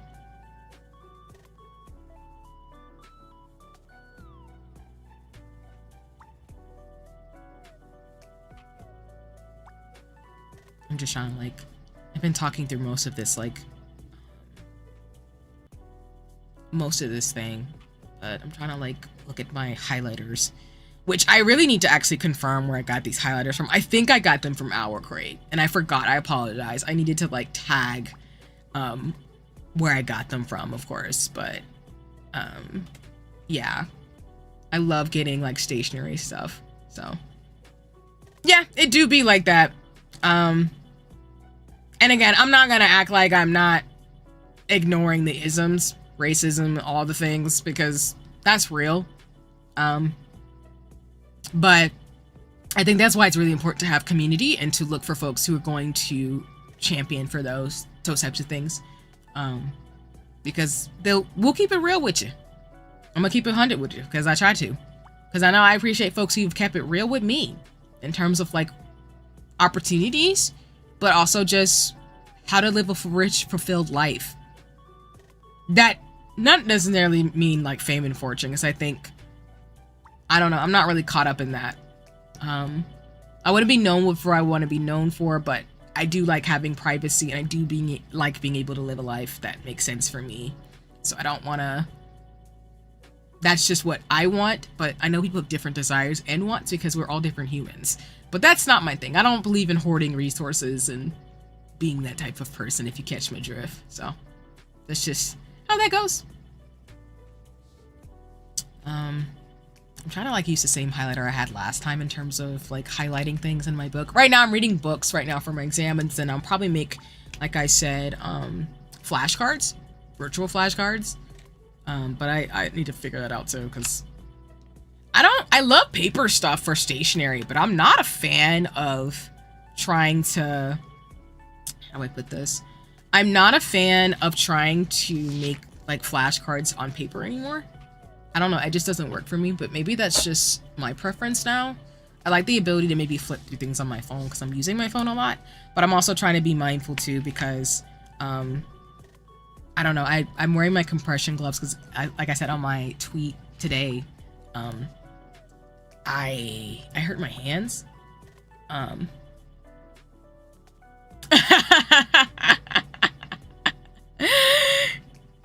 I'm just trying to, like, I've been talking through most of this thing, but I'm trying to, like, look at my highlighters, which I really need to actually confirm where I got these highlighters from. I think I got them from Our Crate, and I forgot. I apologize. I needed to, like, tag where I got them from, of course, but yeah. I love getting, like, stationery stuff, so yeah, it do be like that. And again, I'm not gonna act like I'm not ignoring the isms, racism, all the things, because that's real. But I think that's why it's really important to have community and to look for folks who are going to champion for those types of things. Because we'll keep it real with you. I'm gonna keep it 100 with you, because I try to. Because I know I appreciate folks who've kept it real with me in terms of, like, opportunities, but also just how to live a rich, fulfilled life that not necessarily mean like fame and fortune, because I think, I don't know, I'm not really caught up in that. I want to be known for what I want to be known for, but I do like having privacy, and I do like being able to live a life that makes sense for me. So I don't want to, that's just what I want, but I know people have different desires and wants because we're all different humans. But that's not my thing. I don't believe in hoarding resources and being that type of person, if you catch my drift. So that's just how that goes. I'm trying to like use the same highlighter I had last time in terms of like highlighting things in my book. Right now I'm reading books right now for my exam, and then I'll probably make, like I said, flashcards, virtual flashcards. But I need to figure that out too, because I love paper stuff for stationery, but I'm not a fan of trying to, how do I put this? I'm not a fan of trying to make like flashcards on paper anymore. I don't know, it just doesn't work for me, but maybe that's just my preference now. I like the ability to maybe flip through things on my phone because I'm using my phone a lot, but I'm also trying to be mindful too because, I don't know, I'm wearing my compression gloves because, like I said on my tweet today, I hurt my hands.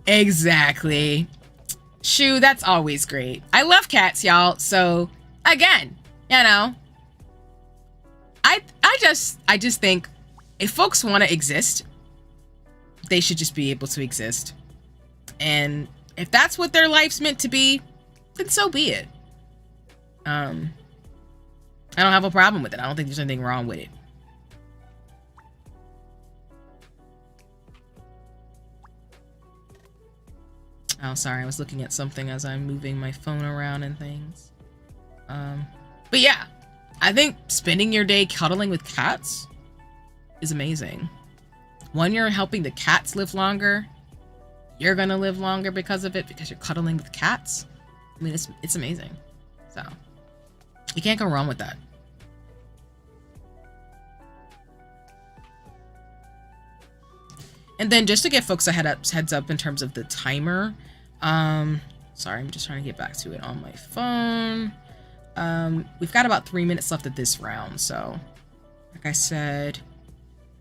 Exactly. Shoo, that's always great. I love cats, y'all. So again, you know, I just think if folks want to exist, they should just be able to exist. And if that's what their life's meant to be, then so be it. I don't have a problem with it. I don't think there's anything wrong with it. Oh, sorry, I was looking at something as I'm moving my phone around and things. But yeah, I think spending your day cuddling with cats is amazing. One, you're helping the cats live longer. You're gonna live longer because of it, because you're cuddling with cats. I mean, it's amazing. So you can't go wrong with that. And then just to give folks a heads up in terms of the timer. Sorry, I'm just trying to get back to it on my phone. We've got about 3 minutes left of this round. So like I said,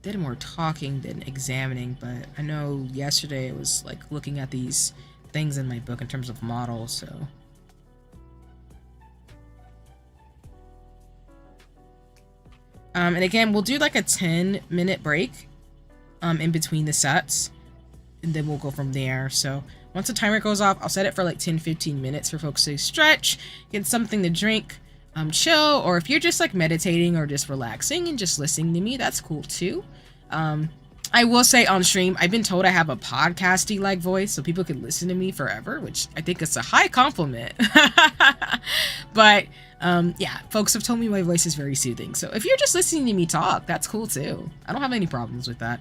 did more talking than examining, but I know yesterday it was like looking at these things in my book in terms of models. So and again, we'll do like a 10-minute break in between the sets, and then we'll go from there. So once the timer goes off, I'll set it for like 10-15 minutes for folks to stretch, get something to drink, chill, or if you're just like meditating or just relaxing and just listening to me, that's cool too. I will say on stream, I've been told I have a podcasty like voice, so people can listen to me forever, which I think is a high compliment. But yeah, folks have told me my voice is very soothing, so if you're just listening to me talk, that's cool too. I don't have any problems with that.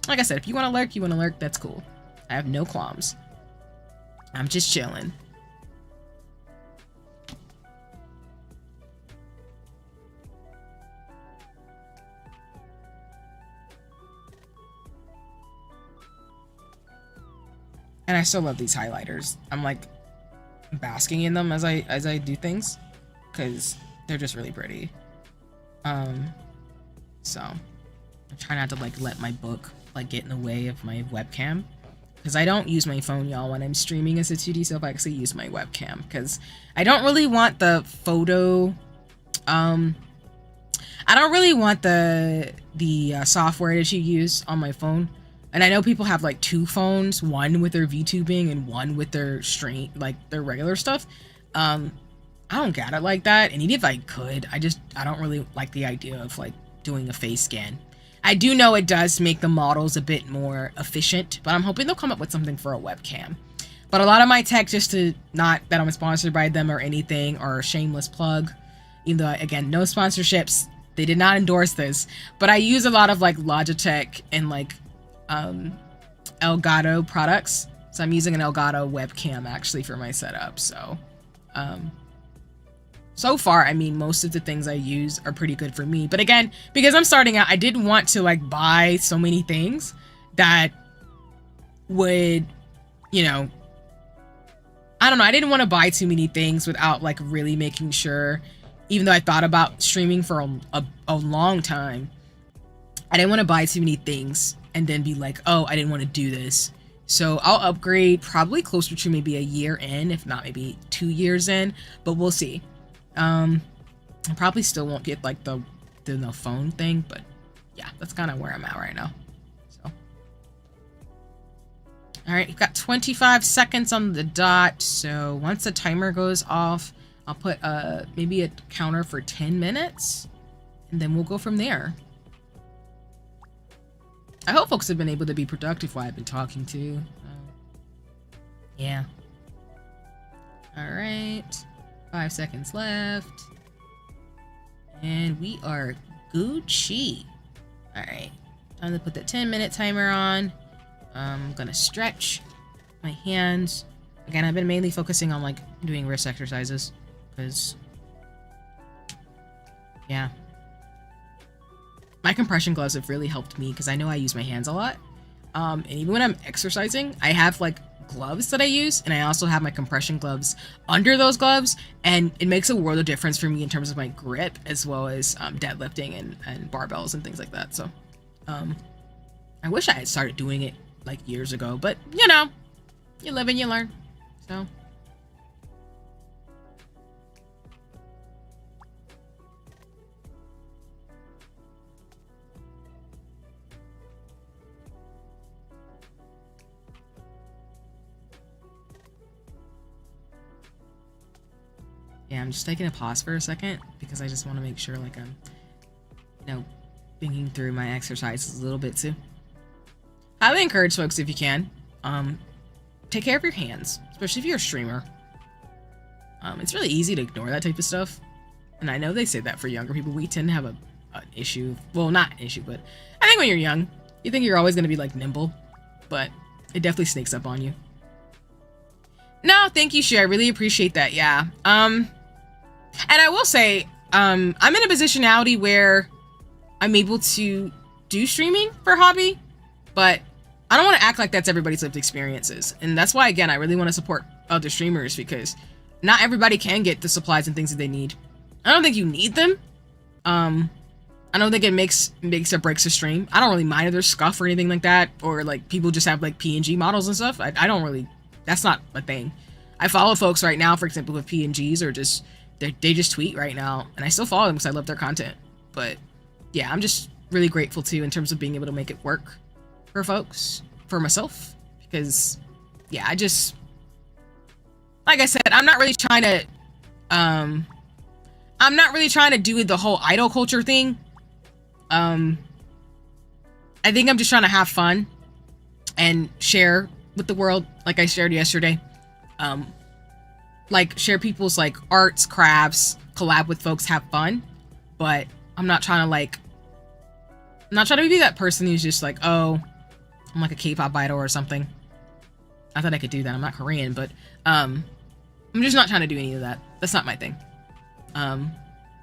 Like I said, if you want to lurk, that's cool. I have no qualms. I'm just chilling. And I still love these highlighters. I'm like basking in them as I do things, because they're just really pretty. So I try not to like let my book like get in the way of my webcam, because I don't use my phone, y'all, when I'm streaming as a 2D self. I actually use my webcam because I don't really want the photo. I don't really want the software that you use on my phone. And I know people have like two phones, one with their VTubing and one with their stream, like their regular stuff. I don't get it like that. And even if I could, I don't really like the idea of like doing a face scan. I do know it does make the models a bit more efficient, but I'm hoping they'll come up with something for a webcam. But a lot of my tech, just to, not that I'm sponsored by them or anything, or a shameless plug, even though, again, no sponsorships, they did not endorse this, but I use a lot of like Logitech and like Elgato products. So I'm using an Elgato webcam actually for my setup. So so far, I mean, most of the things I use are pretty good for me. But again, because I'm starting out, I didn't want to like buy so many things that would, you know, I don't know, I didn't want to buy too many things without like really making sure, even though I thought about streaming for a long time, I didn't want to buy too many things and then be like, oh, I didn't want to do this. So I'll upgrade probably closer to maybe a year in, if not maybe 2 years in, but we'll see. I probably still won't get like the phone thing, but yeah, that's kind of where I'm at right now. So, all right, you've got 25 seconds on the dot. So once the timer goes off, I'll put maybe a counter for 10 minutes, and then we'll go from there. I hope folks have been able to be productive while I've been talking to. Yeah. All right. 5 seconds left. And we are Gucci. All right. Time to put the 10-minute timer on. I'm going to stretch my hands. Again, I've been mainly focusing on like doing wrist exercises because, yeah. My compression gloves have really helped me because I know I use my hands a lot. And even when I'm exercising, I have like gloves that I use, and I also have my compression gloves under those gloves, and it makes a world of difference for me in terms of my grip as well as deadlifting and barbells and things like that. So I wish I had started doing it like years ago, but you know, you live and you learn. So yeah, I'm just taking a pause for a second because I just want to make sure like I'm, you know, thinking through my exercises a little bit too. Highly encourage folks, if you can, take care of your hands, especially if you're a streamer. It's really easy to ignore that type of stuff. And I know they say that for younger people, we tend to have an issue. Well, not an issue, but I think when you're young, you think you're always going to be like nimble, but it definitely sneaks up on you. No, thank you, Shay. I really appreciate that. Yeah. And I will say, I'm in a positionality where I'm able to do streaming for hobby, but I don't want to act like that's everybody's lived experiences. And that's why, again, I really want to support other streamers because not everybody can get the supplies and things that they need. I don't think you need them. I don't think it makes or breaks a stream. I don't really mind if there's scuff or anything like that, or like people just have like PNG models and stuff. I don't really, that's not a thing. I follow folks right now, for example, with PNGs or just, they just tweet right now, and I still follow them because I love their content. But yeah, I'm just really grateful too in terms of being able to make it work for folks, for myself, because yeah, I just, like I said, I'm not really trying to do the whole idol culture thing. I think I'm just trying to have fun and share with the world, like I shared yesterday. Like share people's like arts, crafts, collab with folks, have fun. But I'm not trying to be that person who's just like, oh, I'm like a K-pop idol or something. I thought I could do that. I'm not Korean, but I'm just not trying to do any of that. That's not my thing. But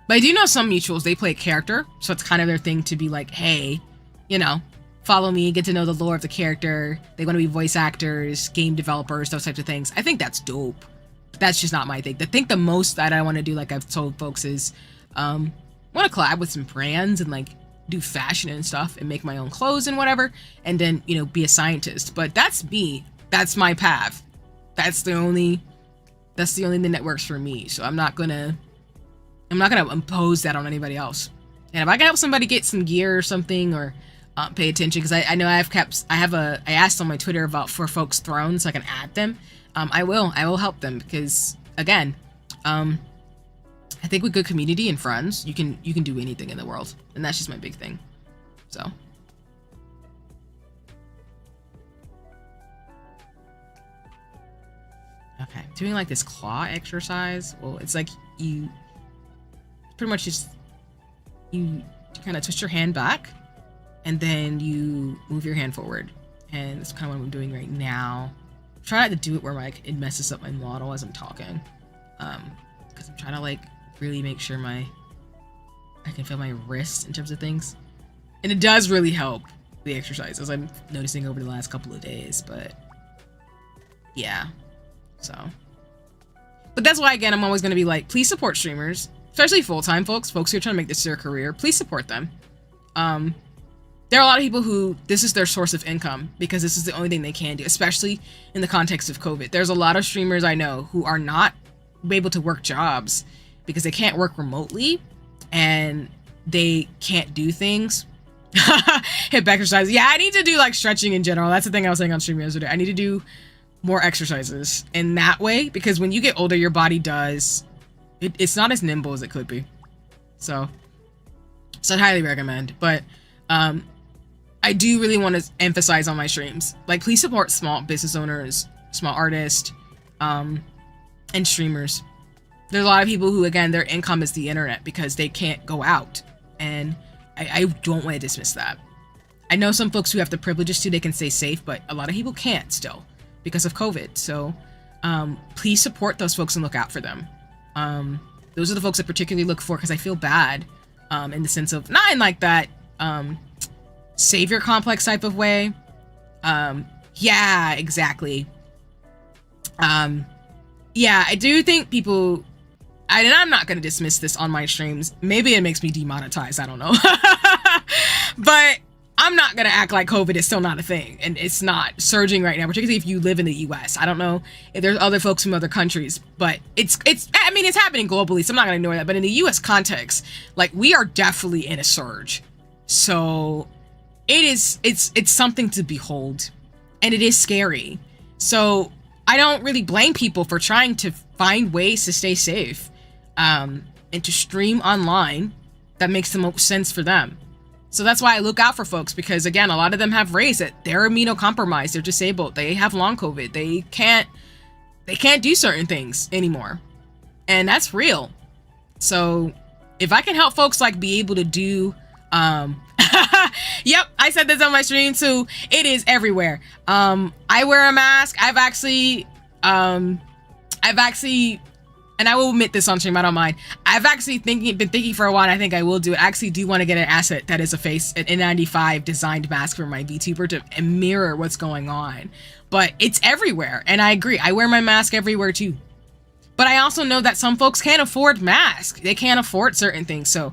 I do know some mutuals, they play a character, so it's kind of their thing to be like, hey, you know, follow me, get to know the lore of the character. They want to be voice actors, game developers, those types of things. I think that's dope. But that's just not my thing. I think the most that I want to do, like I've told folks, is want to collab with some brands and like do fashion and stuff and make my own clothes and whatever, and then, you know, be a scientist. But that's me. That's my path. That's the only thing that works for me. So I'm not gonna impose that on anybody else. And if I can help somebody get some gear or something, or pay attention, because I know I asked on my Twitter for folks' thrones so I can add them. I will help them, because again, I think with good community and friends, you can do anything in the world, and that's just my big thing. So okay, doing like this claw exercise. Well, it's like you pretty much just you kind of twist your hand back, and then you move your hand forward, and that's kind of what I'm doing right now. Try not to do it where like it messes up my model as I'm talking, because I'm trying to like really make sure I can feel my wrist in terms of things, and it does really help the exercise, as I'm noticing over the last couple of days. But yeah, so But that's why, again, I'm always going to be like, please support streamers, especially full-time folks who are trying to make this their career. Please support them. There are a lot of people who this is their source of income because this is the only thing they can do, especially in the context of COVID. There's a lot of streamers I know who are not able to work jobs because they can't work remotely and they can't do things. Hip exercise. Yeah, I need to do like stretching in general. That's the thing I was saying on stream yesterday. I need to do more exercises in that way because when you get older, your body does, it's not as nimble as it could be. So I'd highly recommend. But I do really want to emphasize on my streams, like, please support small business owners, small artists, and streamers. There's a lot of people who, again, their income is the internet because they can't go out. And I don't want to dismiss that. I know some folks who have the privileges to, they can stay safe, but a lot of people can't still because of COVID. So please support those folks and look out for them. Those are the folks I particularly look for because I feel bad in the sense of, not in like that savior complex type of way. Yeah, exactly. Yeah, I do think people, and I'm not going to dismiss this on my streams. Maybe it makes me demonetized. I don't know. But I'm not going to act like COVID is still not a thing. And it's not surging right now, particularly if you live in the US. I don't know if there's other folks from other countries, but it's happening globally. So I'm not going to ignore that. But in the US context, like, we are definitely in a surge. So it's something to behold, and it is scary. So I don't really blame people for trying to find ways to stay safe. And to stream online that makes the most sense for them. So that's why I look out for folks, because again, a lot of them have raised that they're immunocompromised, they're disabled, they have long COVID, they can't do certain things anymore. And that's real. So if I can help folks like be able to do yep, I said this on my stream too. It is everywhere. I wear a mask. I've actually and I will admit this on stream, I don't mind. I've actually been thinking for a while, and I think I will do it. I actually do want to get an asset that is an N95 designed mask for my VTuber to mirror what's going on. But it's everywhere, and I agree. I wear my mask everywhere too. But I also know that some folks can't afford masks. They can't afford certain things. So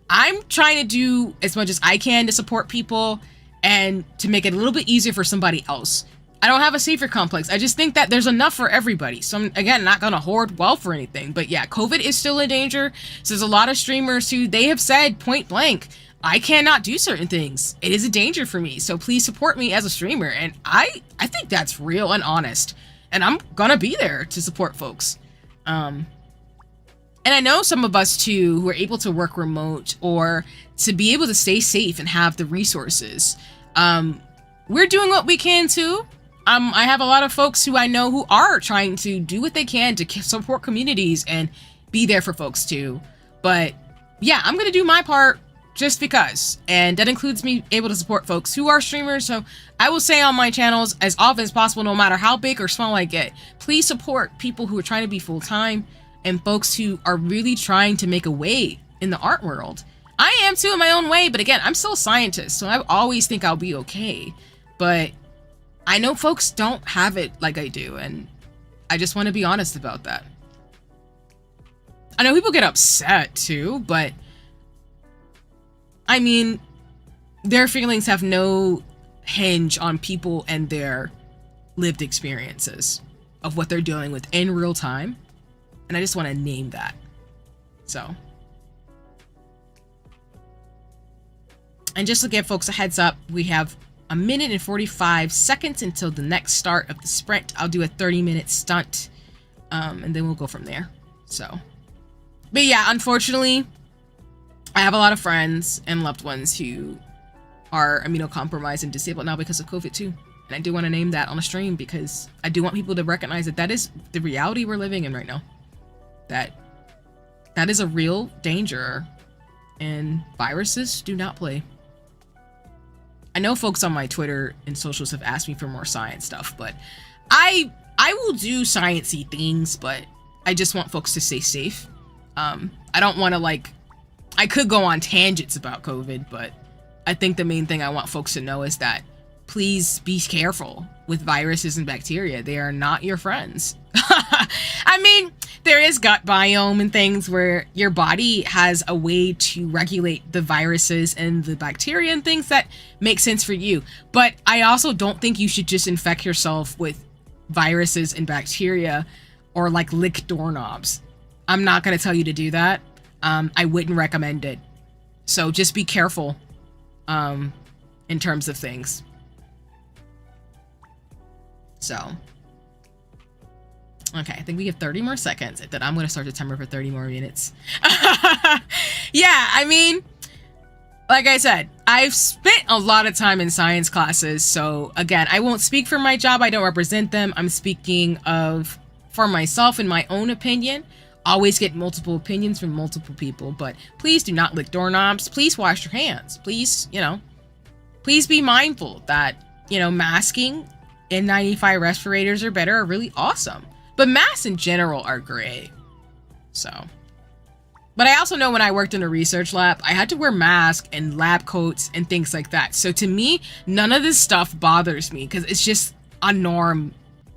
I'm trying to do as much as I can to support people and to make it a little bit easier for somebody else. I don't have a savior complex. I just think that there's enough for everybody. So I'm, again, not going to hoard wealth for anything. But yeah, COVID is still a danger. So there's a lot of streamers who, they have said point blank, I cannot do certain things. It is a danger for me. So please support me as a streamer. And I think that's real and honest. And I'm going to be there to support folks. And I know some of us too, who are able to work remote or to be able to stay safe and have the resources. We're doing what we can too. I have a lot of folks who I know who are trying to do what they can to support communities and be there for folks too. But yeah, I'm going to do my part just because. And that includes me able to support folks who are streamers. So I will say on my channels as often as possible, no matter how big or small I get, please support people who are trying to be full-time and folks who are really trying to make a way in the art world. I am too in my own way, but again, I'm still a scientist, so I always think I'll be okay. But I know folks don't have it like I do, and I just want to be honest about that. I know people get upset too, but I mean, their feelings have no hinge on people and their lived experiences of what they're dealing with in real time. And I just want to name that. So. And just to give folks a heads up, we have 1 minute and 45 seconds until the next start of the sprint. I'll do a 30-minute stunt, and then we'll go from there. So, but yeah, unfortunately, I have a lot of friends and loved ones who are immunocompromised and disabled now because of COVID too. And I do want to name that on a stream because I do want people to recognize that that is the reality we're living in right now. That is a real danger, and viruses do not play. I know folks on my Twitter and socials have asked me for more science stuff, but I will do science-y things, but I just want folks to stay safe. I don't want to I could go on tangents about COVID, but I think the main thing I want folks to know is that please be careful with viruses and bacteria. They are not your friends. I mean, there is gut biome and things where your body has a way to regulate the viruses and the bacteria and things that make sense for you. But I also don't think you should just infect yourself with viruses and bacteria or like lick doorknobs. I'm not going to tell you to do that. I wouldn't recommend it. So just be careful in terms of things. So, okay, I think we have 30 more seconds. Then I'm going to start the timer for 30 more minutes. Yeah, I mean, like I said, I've spent a lot of time in science classes. So again, I won't speak for my job. I don't represent them. I'm speaking for myself and my own opinion. Always get multiple opinions from multiple people, but please do not lick doorknobs. Please wash your hands. Please, please be mindful that, masking N95 respirators or better are really awesome. But masks in general are great. So, but I also know when I worked in a research lab, I had to wear masks and lab coats and things like that. So to me, none of this stuff bothers me because it's just a norm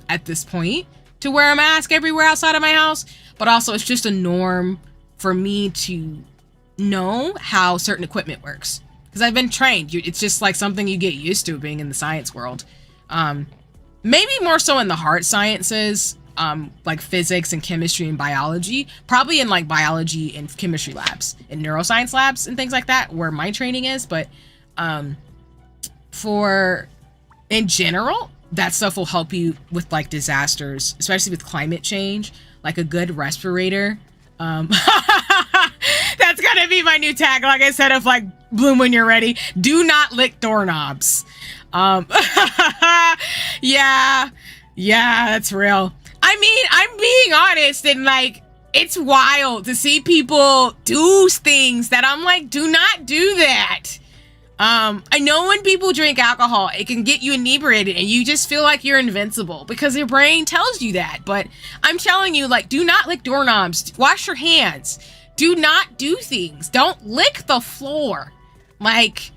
at this point to wear a mask everywhere outside of my house. But also it's just a norm for me to know how certain equipment works because I've been trained. It's just like something you get used to being in the science world. Maybe more so in the hard sciences, like physics and chemistry and biology, probably in like biology and chemistry labs and neuroscience labs and things like that, where my training is. But in general, that stuff will help you with like disasters, especially with climate change, like a good respirator. That's gonna be my new tag, like I said, of like bloom when you're ready. Do not lick doorknobs. Yeah, that's real. I mean, I'm being honest, and like, it's wild to see people do things that I'm like, do not do that. I know when people drink alcohol, it can get you inebriated and you just feel like you're invincible because your brain tells you that. But I'm telling you, like, do not lick doorknobs. Wash your hands. Do not do things. Don't lick the floor. Like,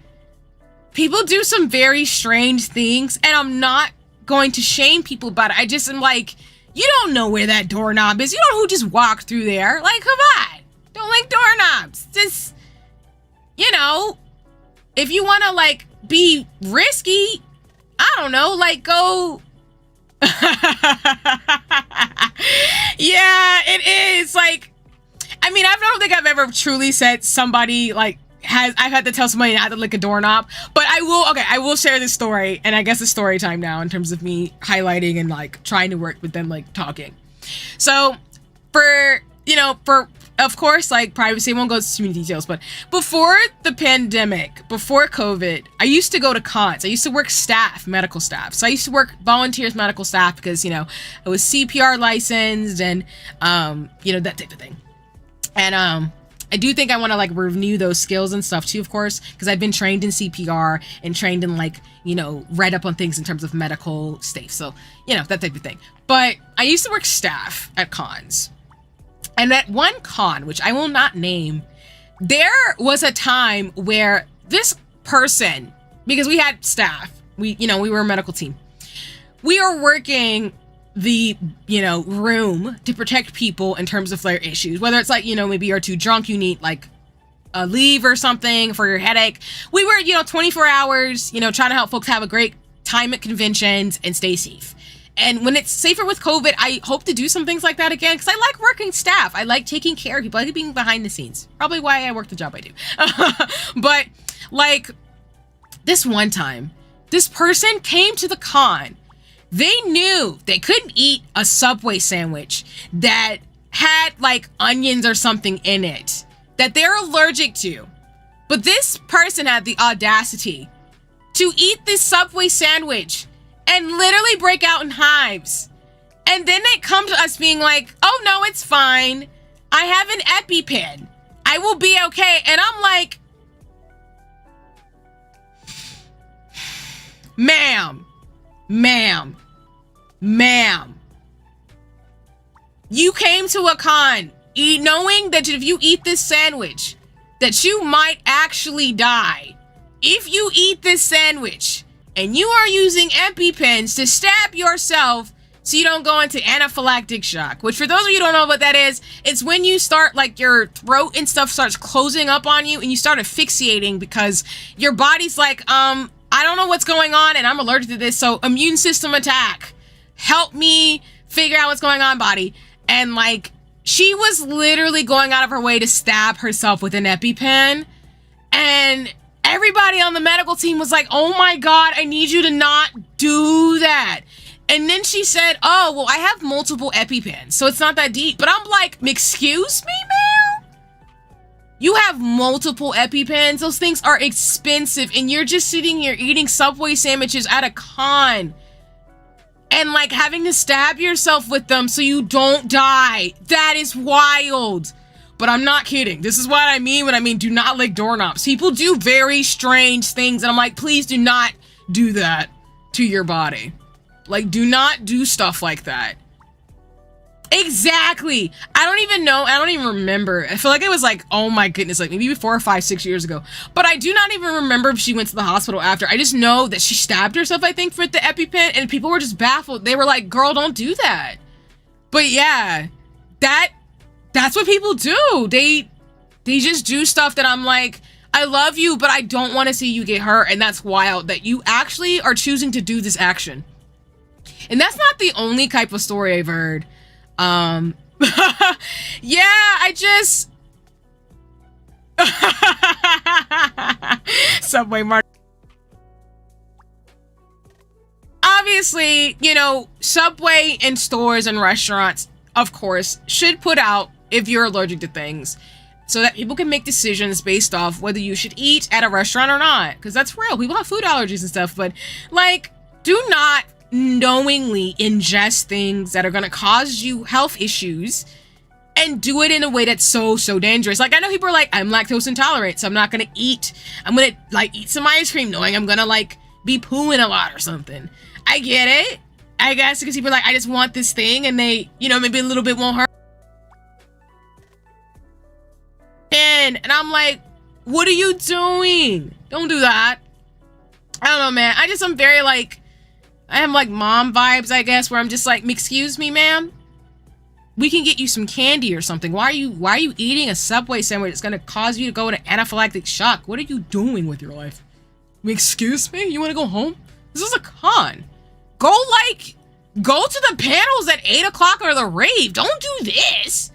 people do some very strange things, and I'm not going to shame people about it. I just am like, you don't know where that doorknob is. You don't know who just walked through there. Like, come on. Don't lick doorknobs. Just, if you want to, like, be risky, I don't know, like, go. Yeah, it is. Like, I mean, I don't think I've ever truly said somebody, like, I've had to tell somebody not to lick a doorknob, but I will share this story, and I guess it's story time now in terms of me highlighting and like trying to work with them, like talking. So of course, like privacy, I won't go into too many details, but before the pandemic, before COVID, I used to go to cons. I used to work medical staff. So I used to work volunteers, medical staff, because, I was CPR licensed and, that type of thing. And, I do think I want to like renew those skills and stuff too, of course, because I've been trained in CPR and trained in like, read up on things in terms of medical stuff. So, that type of thing. But I used to work staff at cons. And at one con, which I will not name, there was a time where this person, because we had staff, we were a medical team. We are working the room to protect people in terms of their issues, whether it's like maybe you're too drunk, you need like a leave or something for your headache. We were 24 hours trying to help folks have a great time at conventions and stay safe. And when it's safer with COVID, I hope to do some things like that again, because I like working staff. I like taking care of people. I like being behind the scenes. Probably why I work the job I do. But like this one time, this person came to the con. They knew they couldn't eat a Subway sandwich that had like onions or something in it that they're allergic to. But this person had the audacity to eat this Subway sandwich and literally break out in hives. And then they come to us being like, oh no, it's fine. I have an EpiPen. I will be okay. And I'm like, ma'am. You came to a con knowing that if you eat this sandwich, that you might actually die. If you eat this sandwich, and you are using EpiPens to stab yourself so you don't go into anaphylactic shock, which for those of you who don't know what that is, it's when you start, like, your throat and stuff starts closing up on you and you start asphyxiating because your body's like, I don't know what's going on and I'm allergic to this, so immune system attack. Help me figure out what's going on, body. And, like, she was literally going out of her way to stab herself with an EpiPen, and everybody on the medical team was like, oh my God, I need you to not do that. And then she said, oh, well, I have multiple EpiPens, so it's not that deep. But I'm like, excuse me, ma'am? You have multiple EpiPens? Those things are expensive, and you're just sitting here eating Subway sandwiches at a con and, like, having to stab yourself with them so you don't die. That is wild. But I'm not kidding. This is what I mean when I mean do not lick doorknobs. People do very strange things, and I'm like, please do not do that to your body. Like, do not do stuff like that. Exactly. I don't even know. I don't even remember. I feel like it was like, oh my goodness, like maybe 4 or 5, 6 years ago. But I do not even remember if she went to the hospital after. I just know that she stabbed herself, I think, with the EpiPen, and people were just baffled. They were like, girl, don't do that. But yeah, that's what people do. They just do stuff that I'm like, I love you, but I don't want to see you get hurt. And that's wild that you actually are choosing to do this action. And that's not the only type of story I've heard. Yeah, I just... Subway Mark. Obviously, you know, Subway and stores and restaurants, of course, should put out if you're allergic to things so that people can make decisions based off whether you should eat at a restaurant or not. Because that's real. People have food allergies and stuff. But, like, do not knowingly ingest things that are going to cause you health issues and do it in a way that's so dangerous. Like, I know people are like, I'm lactose intolerant, so I'm not going to eat. I'm going to, like, eat some ice cream knowing I'm going to, like, be pooing a lot or something. I get it. I guess because people are like, I just want this thing, and they, you know, maybe a little bit won't hurt. And I'm like, what are you doing? Don't do that. I don't know, man. I'm very, like, I have, like, mom vibes, I guess, where I'm just like, excuse me, ma'am? We can get you some candy or something. Why are you eating a Subway sandwich that's gonna cause you to go into anaphylactic shock? What are you doing with your life? Excuse me? You wanna go home? This is a con. Go to the panels at 8 o'clock or the rave. Don't do this.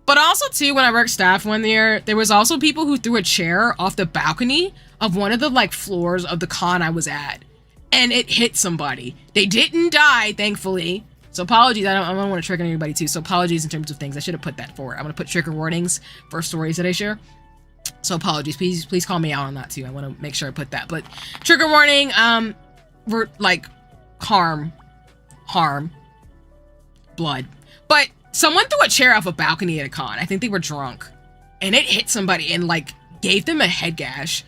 But also, too, when I worked staff one year, there was also people who threw a chair off the balcony of one of the, like, floors of the con I was at. And it hit somebody. They didn't die, thankfully. So apologies. I don't want to trigger anybody, too. So apologies in terms of things. I should have put that forward. I'm going to put trigger warnings for stories that I share. So apologies. Please call me out on that, too. I want to make sure I put that. But trigger warning, we're, like, harm, blood. But someone threw a chair off a balcony at a con. I think they were drunk. And it hit somebody and, like, gave them a head gash.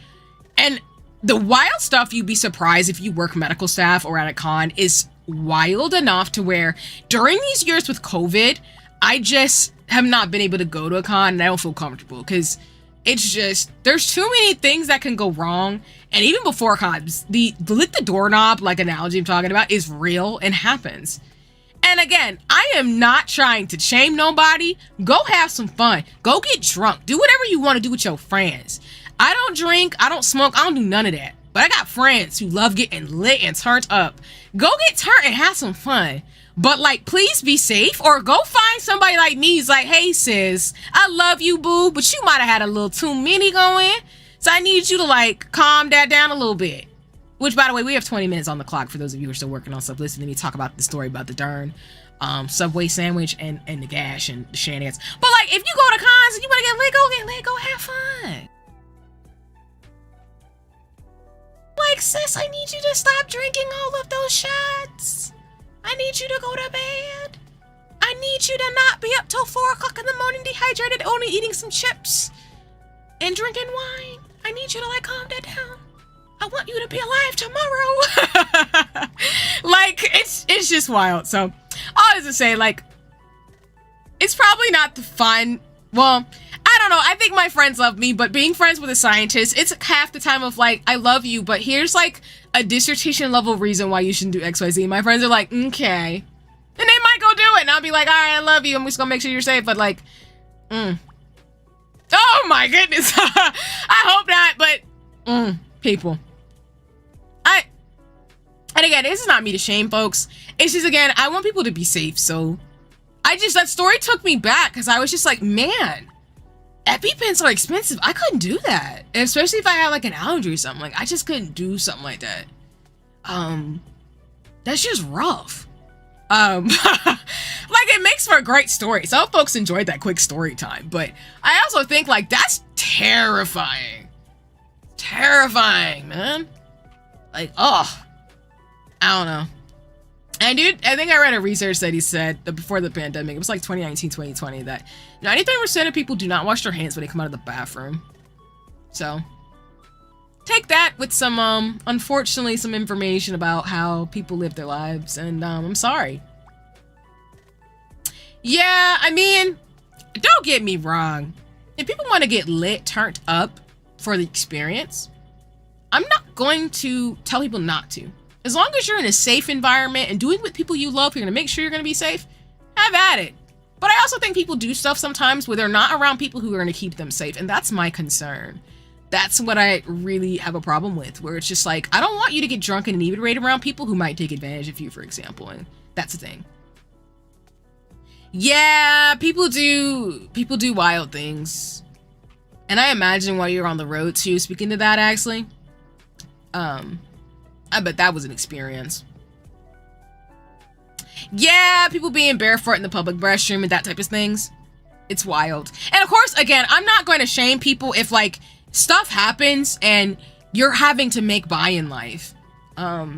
And the wild stuff, you'd be surprised if you work medical staff or at a con, is wild enough to where during these years with COVID, I just have not been able to go to a con, and I don't feel comfortable because it's just, there's too many things that can go wrong. And even before cons, the lick the doorknob, like analogy I'm talking about, is real and happens. And again, I am not trying to shame nobody. Go have some fun. Go get drunk. Do whatever you want to do with your friends. I don't drink, I don't smoke, I don't do none of that. But I got friends who love getting lit and turned up. Go get turned and have some fun. But, like, please be safe, or go find somebody like me who's like, hey sis, I love you, boo, but you might have had a little too many going. So I need you to, like, calm that down a little bit. Which, by the way, we have 20 minutes on the clock for those of you who are still working on stuff. Listening to me talk about the story about the darn Subway sandwich and the gash and the shenanigans. But, like, if you go to cons and you want to get lit, go have fun. Like, sis, I need you to stop drinking all of those shots. I need you to go to bed. I need you to not be up till 4 o'clock in the morning dehydrated, only eating some chips and drinking wine. I need you to, like, calm that down. I want you to be alive tomorrow. Like, it's just wild. So, all I was to say, like, it's probably not the fun. Well, I don't know. I think my friends love me, but being friends with a scientist, it's half the time of like, I love you, but here's like a dissertation level reason why you shouldn't do XYZ. My friends are like, okay. And they might go do it, and I'll be like, all right, I love you. I'm just gonna make sure you're safe, but like, oh my goodness. I hope not, but people. And again, this is not me to shame folks. It's just, again, I want people to be safe, so that story took me back, because I was just like, man, EpiPens are expensive. I couldn't do that. And especially if I had like an allergy or something. Like, I just couldn't do something like that. That's just rough. Like, it makes for a great story. Some folks enjoyed that quick story time, but I also think like that's terrifying. Terrifying, man. Like, oh, I don't know. And dude, I think I read a research that he said that before the pandemic, it was like 2019, 2020, that 93% of people do not wash their hands when they come out of the bathroom. So take that with some, unfortunately, some information about how people live their lives. And I'm sorry. Yeah, I mean, don't get me wrong. If people want to get lit, turned up for the experience, I'm not going to tell people not to. As long as you're in a safe environment and doing with people you love, you're going to make sure you're going to be safe, have at it. But I also think people do stuff sometimes where they're not around people who are going to keep them safe. And that's my concern. That's what I really have a problem with, where it's just like, I don't want you to get drunk and inebriated around people who might take advantage of you, for example. And that's the thing. Yeah, people do wild things. And I imagine while you're on the road too, speaking to that actually, I bet that was an experience. Yeah, people being barefoot in the public restroom and that type of things. It's wild. And of course, again, I'm not going to shame people if like stuff happens and you're having to make by in life. I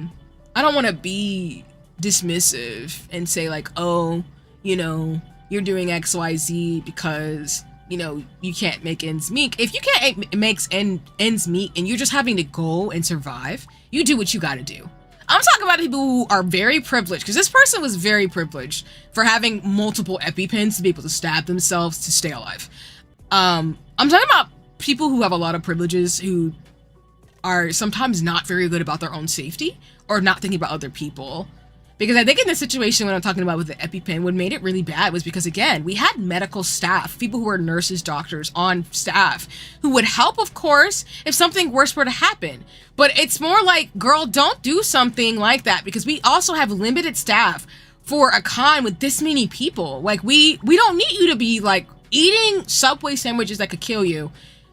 don't want to be dismissive and say like, oh, you know, you're doing XYZ because, you know, you can't make ends meet. If you can't make ends meet and you're just having to go and survive, you do what you got to do. I'm talking about people who are very privileged, because this person was very privileged for having multiple EpiPens to be able to stab themselves to stay alive. I'm talking about people who have a lot of privileges who are sometimes not very good about their own safety or not thinking about other people. Because I think in this situation, when I'm talking about with the EpiPen, what made it really bad was because, again, we had medical staff, people who were nurses, doctors on staff, who would help, of course, if something worse were to happen. But it's more like, girl, don't do something like that, because we also have limited staff for a con with this many people. Like, we don't need you to be, like, eating Subway sandwiches that could kill you,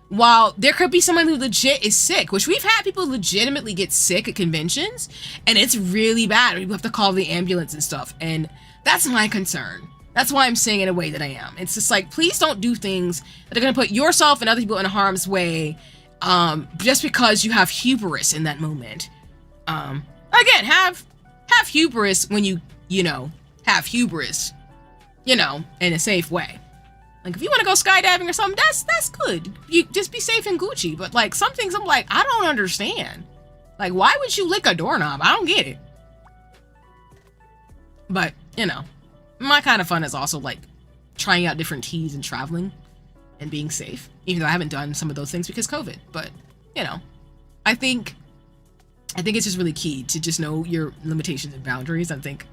while there could be someone who legit is sick, which we've had people legitimately get sick at conventions, and it's really bad. We have to call the ambulance and stuff, and that's my concern. That's why I'm saying it in a way that I am. It's just like, please don't do things that are going to put yourself and other people in harm's way, just because you have hubris in that moment. Again, have hubris when you have hubris, in a safe way. Like, if you want to go skydiving or something, that's good. You just be safe and Gucci. But, like, some things I'm like, I don't understand. Like, why would you lick a doorknob? I don't get it. But, my kind of fun is also, like, trying out different teas and traveling and being safe. Even though I haven't done some of those things because COVID. But, I think it's just really key to just know your limitations and boundaries. I think,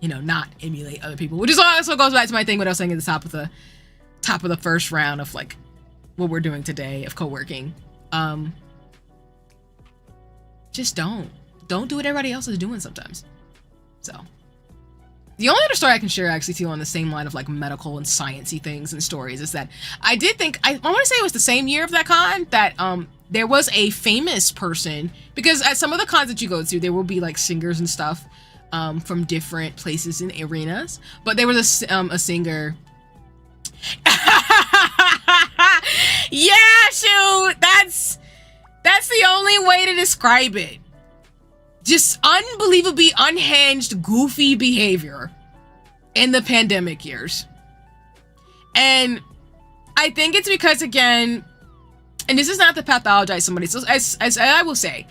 not emulate other people. Which is also goes back to my thing, what I was saying at the top of the first round of like what we're doing today of co-working. Just don't do what everybody else is doing sometimes. So the only other story I can share actually too on the same line of like medical and sciencey things and stories is that I did think, I want to say it was the same year of that con that there was a famous person, because at some of the cons that you go to, there will be like singers and stuff from different places and arenas, but there was a singer. Yeah, shoot, that's the only way to describe it. Just unbelievably unhinged, goofy behavior in the pandemic years. And I think it's because, again, and this is not to pathologize somebody, so as I will say,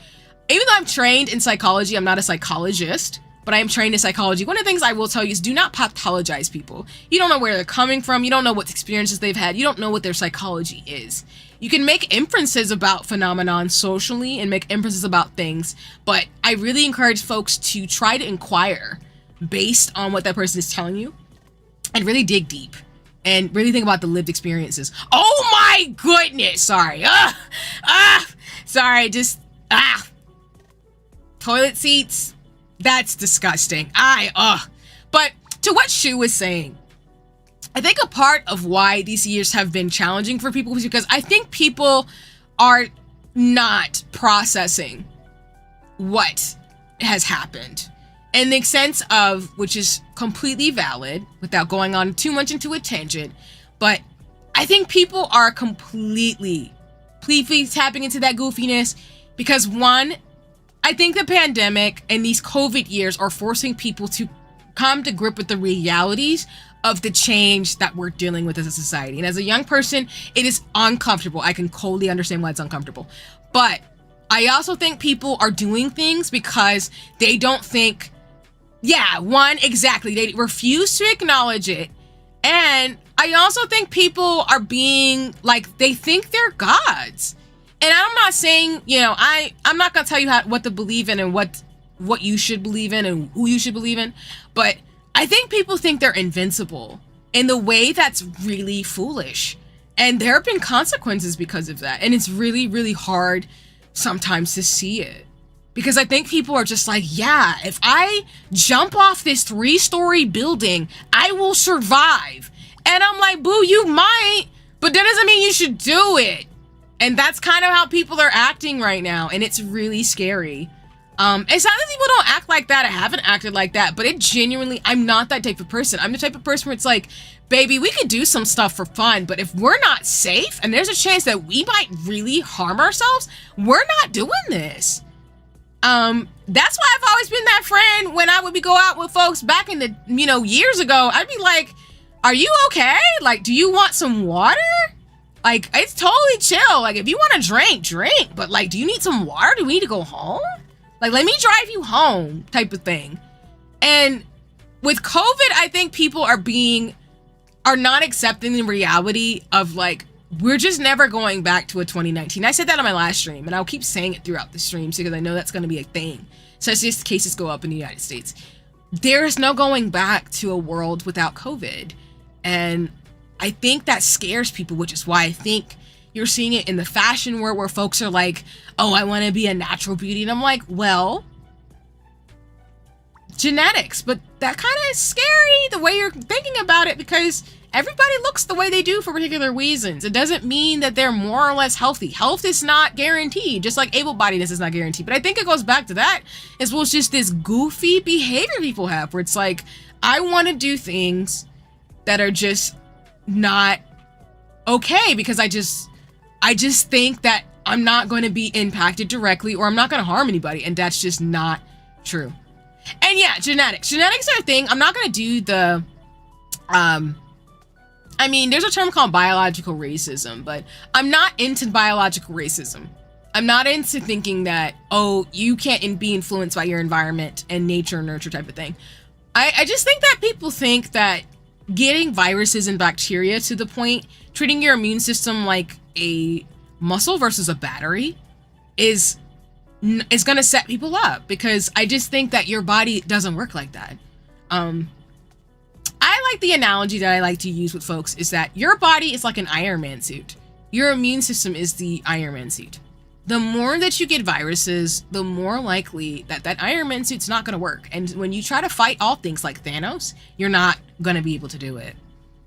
even though I'm trained in psychology, I'm not a psychologist. but I am trained in psychology. One of the things I will tell you is do not pathologize people. You don't know where they're coming from. You don't know what experiences they've had. You don't know what their psychology is. You can make inferences about phenomenon socially and make inferences about things, but I really encourage folks to try to inquire based on what that person is telling you and really dig deep and really think about the lived experiences. Oh my goodness! Sorry. Sorry, toilet seats. That's disgusting. But to what Shu was saying, I think a part of why these years have been challenging for people is because I think people are not processing what has happened. In the sense of, which is completely valid without going on too much into a tangent, but I think people are completely tapping into that goofiness because one, I think the pandemic and these COVID years are forcing people to come to grip with the realities of the change that we're dealing with as a society. And as a young person, it is uncomfortable. I can totally understand why it's uncomfortable. But I also think people are doing things because they don't think, they refuse to acknowledge it. And I also think people are being like, they think they're gods. And I'm not saying, I'm not going to tell you what to believe in and what you should believe in and who you should believe in. But I think people think they're invincible in the way that's really foolish. And there have been consequences because of that. And it's really, really hard sometimes to see it. Because I think people are just like, if I jump off this 3-story building, I will survive. And I'm like, boo, you might, but that doesn't mean you should do it. And that's kind of how people are acting right now. And it's really scary. It's not that people don't act like that. I haven't acted like that, but I'm not that type of person. I'm the type of person where it's like, baby, we could do some stuff for fun, but if we're not safe and there's a chance that we might really harm ourselves, we're not doing this. That's why I've always been that friend when I would go out with folks back in the, years ago. I'd be like, are you okay? Like, do you want some water? Like, it's totally chill. Like, if you want to drink. But, like, do you need some water? Do we need to go home? Like, let me drive you home type of thing. And with COVID, I think people are not accepting the reality of, like, we're just never going back to a 2019. I said that on my last stream, and I'll keep saying it throughout the streams because I know that's going to be a thing, especially as cases go up in the United States. There is no going back to a world without COVID. And I think that scares people, which is why I think you're seeing it in the fashion world where folks are like, oh, I want to be a natural beauty. And I'm like, well, genetics, but that kind of is scary the way you're thinking about it because everybody looks the way they do for particular reasons. It doesn't mean that they're more or less healthy. Health is not guaranteed, just like able-bodiedness is not guaranteed. But I think it goes back to that, as well as just this goofy behavior people have, where it's like, I want to do things that are just not okay because I just think that I'm not going to be impacted directly or I'm not going to harm anybody, and that's just not true. And yeah, genetics are a thing. I'm not going to do the there's a term called biological racism, but I'm not into biological racism. I'm not into thinking that, oh, you can't be influenced by your environment and nature and nurture type of thing. I just think that people think that getting viruses and bacteria to the point, treating your immune system like a muscle versus a battery is going to set people up, because I just think that your body doesn't work like that. I like the analogy that I like to use with folks is that your body is like an Iron Man suit. Your immune system is the Iron Man suit. The more that you get viruses, the more likely that Iron Man suit's not going to work. And when you try to fight all things like Thanos, you're not going to be able to do it.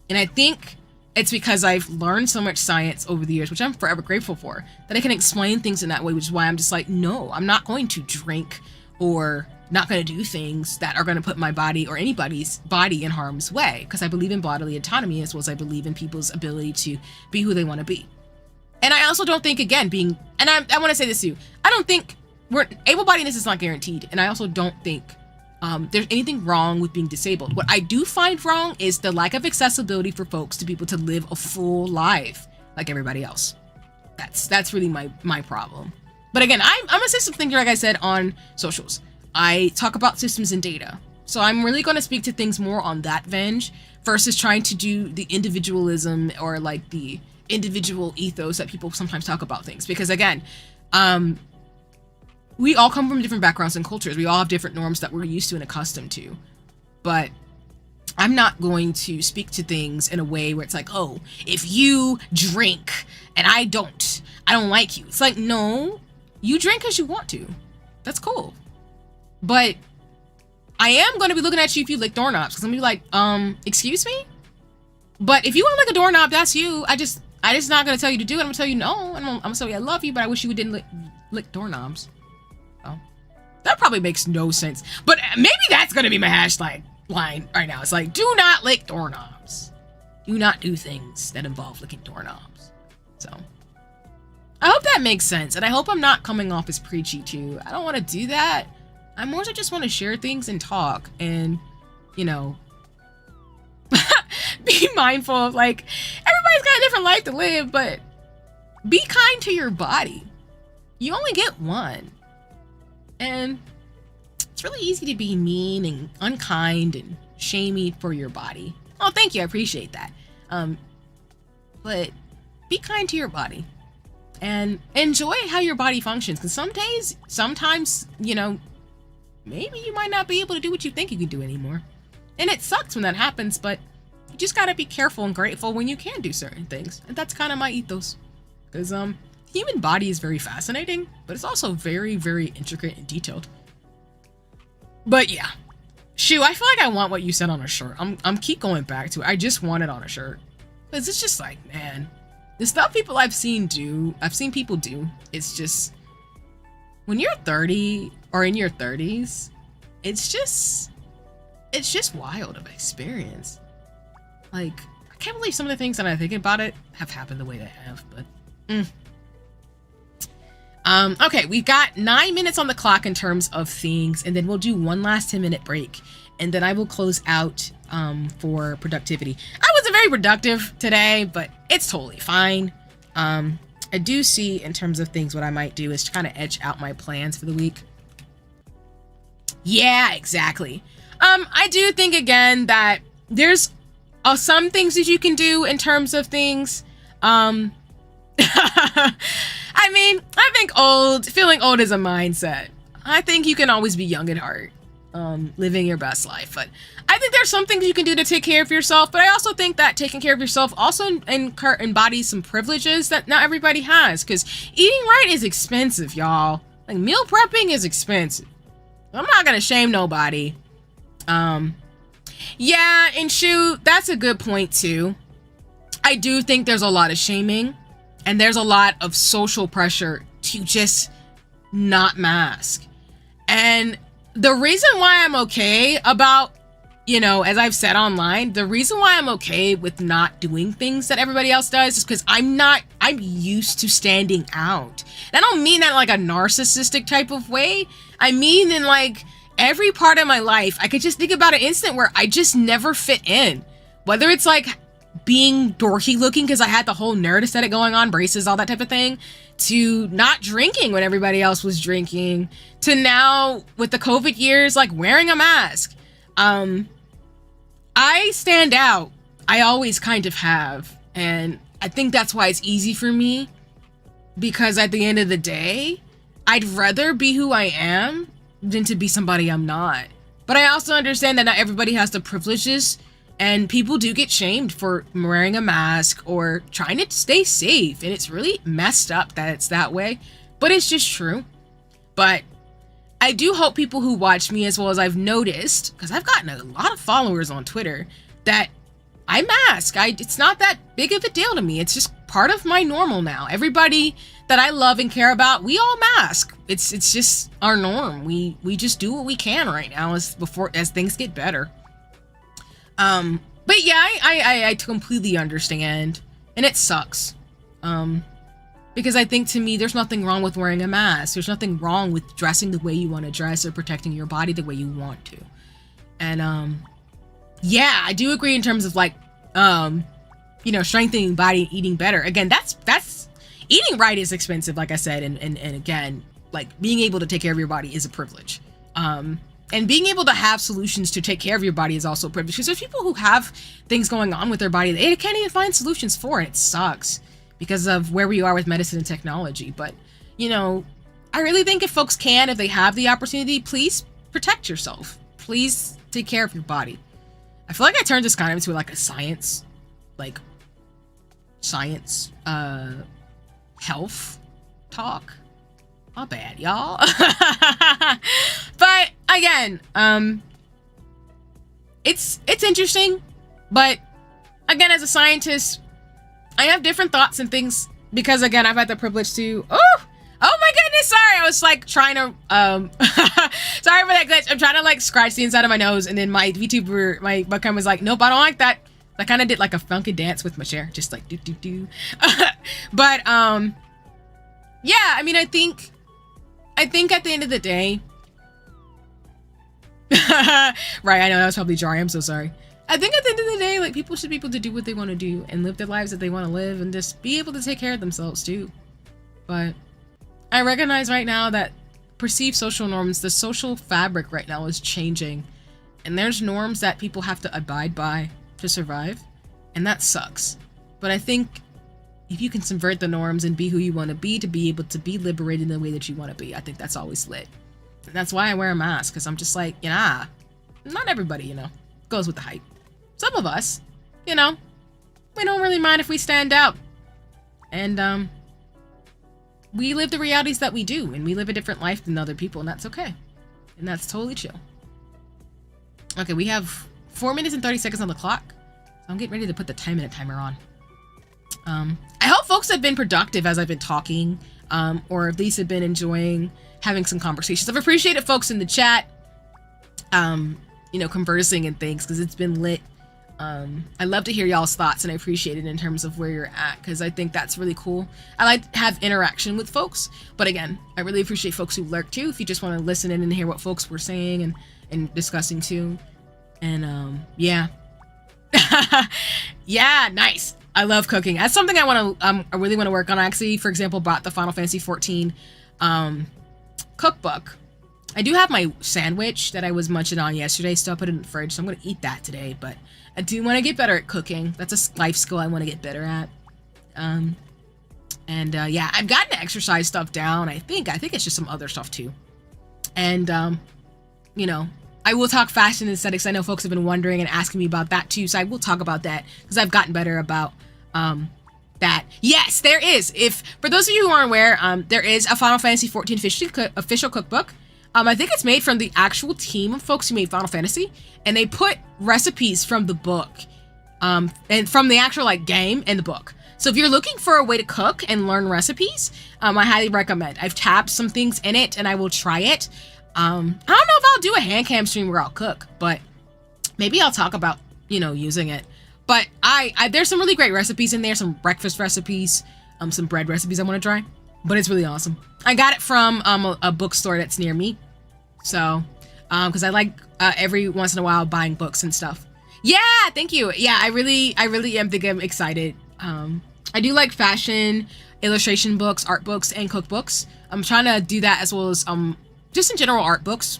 And I think it's because I've learned so much science over the years, which I'm forever grateful for, that I can explain things in that way, which is why I'm just like, no, I'm not going to drink or not going to do things that are going to put my body or anybody's body in harm's way, because I believe in bodily autonomy, as well as I believe in people's ability to be who they want to be. And I also don't think, again, I want to say this to you, I don't think able-bodiedness is not guaranteed. And I also don't think there's anything wrong with being disabled. What I do find wrong is the lack of accessibility for folks to be able to live a full life like everybody else. That's really my problem. But again, I'm a system thinker, like I said, on socials. I talk about systems and data. So I'm really going to speak to things more on that venge versus trying to do the individualism or like the individual ethos that people sometimes talk about things. Because again, we all come from different backgrounds and cultures. We all have different norms that we're used to and accustomed to. But I'm not going to speak to things in a way where it's like, oh, if you drink and I don't like you. It's like, no, you drink because you want to. That's cool. But I am going to be looking at you if you lick doorknobs, because I'm going to be like, excuse me? But if you want to lick a doorknob, that's you. I just not going to tell you to do it. I'm going to tell you no. And I'm going to tell you I love you, but I wish you didn't lick doorknobs. Oh, that probably makes no sense. But maybe that's going to be my hashtag line right now. It's like, do not lick doorknobs. Do not do things that involve licking doorknobs. So I hope that makes sense. And I hope I'm not coming off as preachy too. I don't want to do that. I more so just want to share things and talk and, you know, be mindful of, like, everybody's got a different life to live, but be kind to your body. You only get one. And it's really easy to be mean and unkind and shamey for your body. Oh, thank you. I appreciate that. But be kind to your body and enjoy how your body functions. Because sometimes, you know, maybe you might not be able to do what you think you can do anymore. And it sucks when that happens, but you just gotta be careful and grateful when you can do certain things. And that's kind of my ethos. Because human body is very fascinating, but it's also very, very intricate and detailed. But yeah. Shoo, I feel like I want what you said on a shirt. I'm keep going back to it. I just want it on a shirt. Because it's just like, man, the stuff I've seen people do, it's just, when you're 30 or in your 30s, it's just wild of experience. Like, I can't believe some of the things that I think about it have happened the way they have, but okay, we've got 9 minutes on the clock in terms of things, and then we'll do one last 10-minute break, and then I will close out for productivity. I wasn't very productive today, but it's totally fine. I do see, in terms of things, what I might do is to kind of edge out my plans for the week. Yeah, exactly. I do think, again, that there's some things that you can do in terms of things. I mean, I think feeling old is a mindset. I think you can always be young at heart, living your best life. But I think there's some things you can do to take care of yourself. But I also think that taking care of yourself also embodies some privileges that not everybody has. Because eating right is expensive, y'all. Like, meal prepping is expensive. I'm not gonna shame nobody. Yeah, and shoot, that's a good point too. I do think there's a lot of shaming, and there's a lot of social pressure to just not mask. And the reason why I'm okay about, you know, as I've said online, the reason why I'm okay with not doing things that everybody else does is because I'm used to standing out. And I don't mean that in like a narcissistic type of way. I mean in like every part of my life, I could just think about an instant where I just never fit in. Whether it's like being dorky looking because I had the whole nerd aesthetic going on, braces, all that type of thing, to not drinking when everybody else was drinking, to now with the COVID years, like wearing a mask. I stand out. I always kind of have. And I think that's why it's easy for me, because at the end of the day, I'd rather be who I am than to be somebody I'm not. But I also understand that not everybody has the privileges, and people do get shamed for wearing a mask or trying to stay safe. And it's really messed up that it's that way, but it's just true. But I do hope people who watch me, as well as I've noticed, because I've gotten a lot of followers on Twitter, that I mask. It's not that big of a deal to me. It's just part of my normal now. Everybody that I love and care about, we all mask. It's just our norm. We just do what we can right now as things get better. But yeah, I completely understand, and it sucks. Because I think, to me, there's nothing wrong with wearing a mask. There's nothing wrong with dressing the way you want to dress or protecting your body the way you want to. And, yeah, I do agree in terms of like, you know, strengthening body and eating better. Again, that's eating right is expensive, like I said. And again, like being able to take care of your body is a privilege. And being able to have solutions to take care of your body is also a privilege. Because there's people who have things going on with their body they can't even find solutions for, and it sucks because of where we are with medicine and technology. But, you know, I really think if folks can, if they have the opportunity, please protect yourself. Please take care of your body. I feel like I turned this kind of into like a science, health talk. Not bad, y'all. But again, it's interesting, but again, as a scientist, I have different thoughts and things because again, I've had the privilege to, oh my goodness, sorry. I was like trying to, sorry for that glitch. I'm trying to like scratch the inside of my nose, and then my VTuber, my webcam was like, nope, I don't like that. I kind of did like a funky dance with my chair, just like do do do. But yeah, I mean, I think at the end of the day, right, I know that was probably jarring, I'm so sorry. I think at the end of the day, like, people should be able to do what they want to do and live their lives that they want to live and just be able to take care of themselves too. But I recognize right now that perceived social norms, the social fabric right now is changing, and there's norms that people have to abide by to survive, and that sucks. But I think if you can subvert the norms and be who you want to be able to be liberated in the way that you want to be, I think that's always lit. And that's why I wear a mask, because I'm just like, not everybody, goes with the hype. Some of us, we don't really mind if we stand out. And we live the realities that we do, and we live a different life than other people, and that's okay. And that's totally chill. Okay, we have 4 minutes and 30 seconds on the clock. So I'm getting ready to put the 10-minute timer on. I hope folks have been productive as I've been talking, or at least have been enjoying having some conversations. I've appreciated folks in the chat, conversing and things, because it's been lit. I love to hear y'all's thoughts, and I appreciate it in terms of where you're at, because I think that's really cool. I like to have interaction with folks, but again, I really appreciate folks who lurk too, if you just want to listen in and hear what folks were saying and discussing too. And yeah. Yeah, nice. I love cooking. That's something I really want to work on. I actually, for example, bought the Final Fantasy 14 cookbook. I do have my sandwich that I was munching on yesterday, so I put it in the fridge, so I'm going to eat that today, but I do want to get better at cooking. That's a life skill I want to get better at. Yeah, I've gotten the exercise stuff down. I think it's just some other stuff too. And, I will talk fashion and aesthetics. I know folks have been wondering and asking me about that too, so I will talk about that because I've gotten better about that. Yes, there is. For those of you who aren't aware, there is a Final Fantasy 14 official cookbook. I think it's made from the actual team of folks who made Final Fantasy, and they put recipes from the book, and from the actual game in the book. So if you're looking for a way to cook and learn recipes, I highly recommend. I've tabbed some things in it, and I will try it. I don't know if I'll do a hand cam stream where I'll cook, but maybe I'll talk about, using it. But there's some really great recipes in there, some breakfast recipes, some bread recipes I want to try, but it's really awesome. I got it from a bookstore that's near me. So, because I like every once in a while buying books and stuff. Yeah, thank you. Yeah, I really am I'm excited. I do like fashion, illustration books, art books, and cookbooks. I'm trying to do that as well as just in general art books.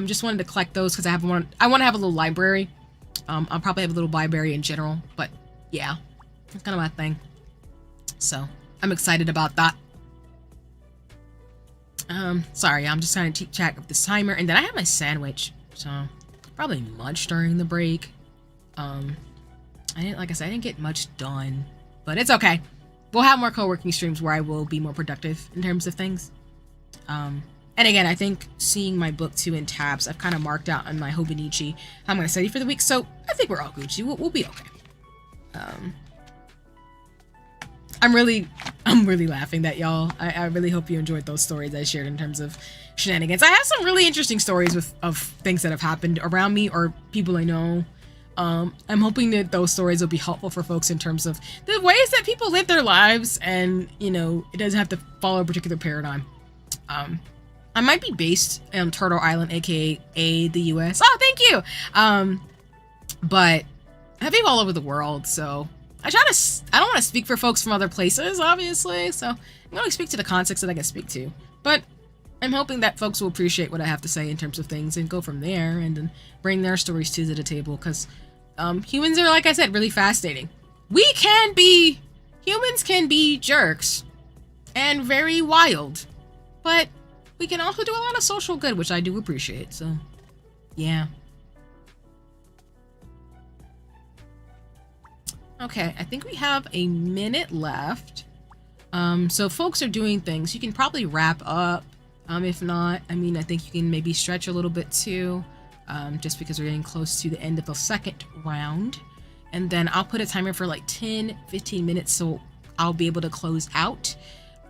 Just wanted to collect those because I want to have a little library. I'll probably have a little library in general, but yeah, that's kind of my thing. So I'm excited about that. Sorry, I'm just trying to keep track of this timer, and then I have my sandwich, so probably munch during the break. Like I said, I didn't get much done, but it's okay. We'll have more co-working streams where I will be more productive in terms of things. And again, I think seeing my book too in tabs, I've kind of marked out on my Hobonichi how I'm going to study for the week, so I think we're all Gucci. We'll be okay. I'm really laughing that y'all. I really hope you enjoyed those stories I shared in terms of shenanigans. I have some really interesting stories of things that have happened around me or people I know. I'm hoping that those stories will be helpful for folks in terms of the ways that people live their lives, and it doesn't have to follow a particular paradigm. I might be based in Turtle Island, aka the US. Oh, thank you. But I have people all over the world, so I don't want to speak for folks from other places, obviously. So I'm going to speak to the context that I can speak to. But I'm hoping that folks will appreciate what I have to say in terms of things and go from there and then bring their stories to the table, because humans are, like I said, really fascinating. Humans can be jerks and very wild, but we can also do a lot of social good, which I do appreciate. So, yeah. Okay, I think we have a minute left. So folks are doing things. You can probably wrap up. If not, I mean, I think you can maybe stretch a little bit too, just because we're getting close to the end of the second round. And then I'll put a timer for like 10-15 minutes so I'll be able to close out.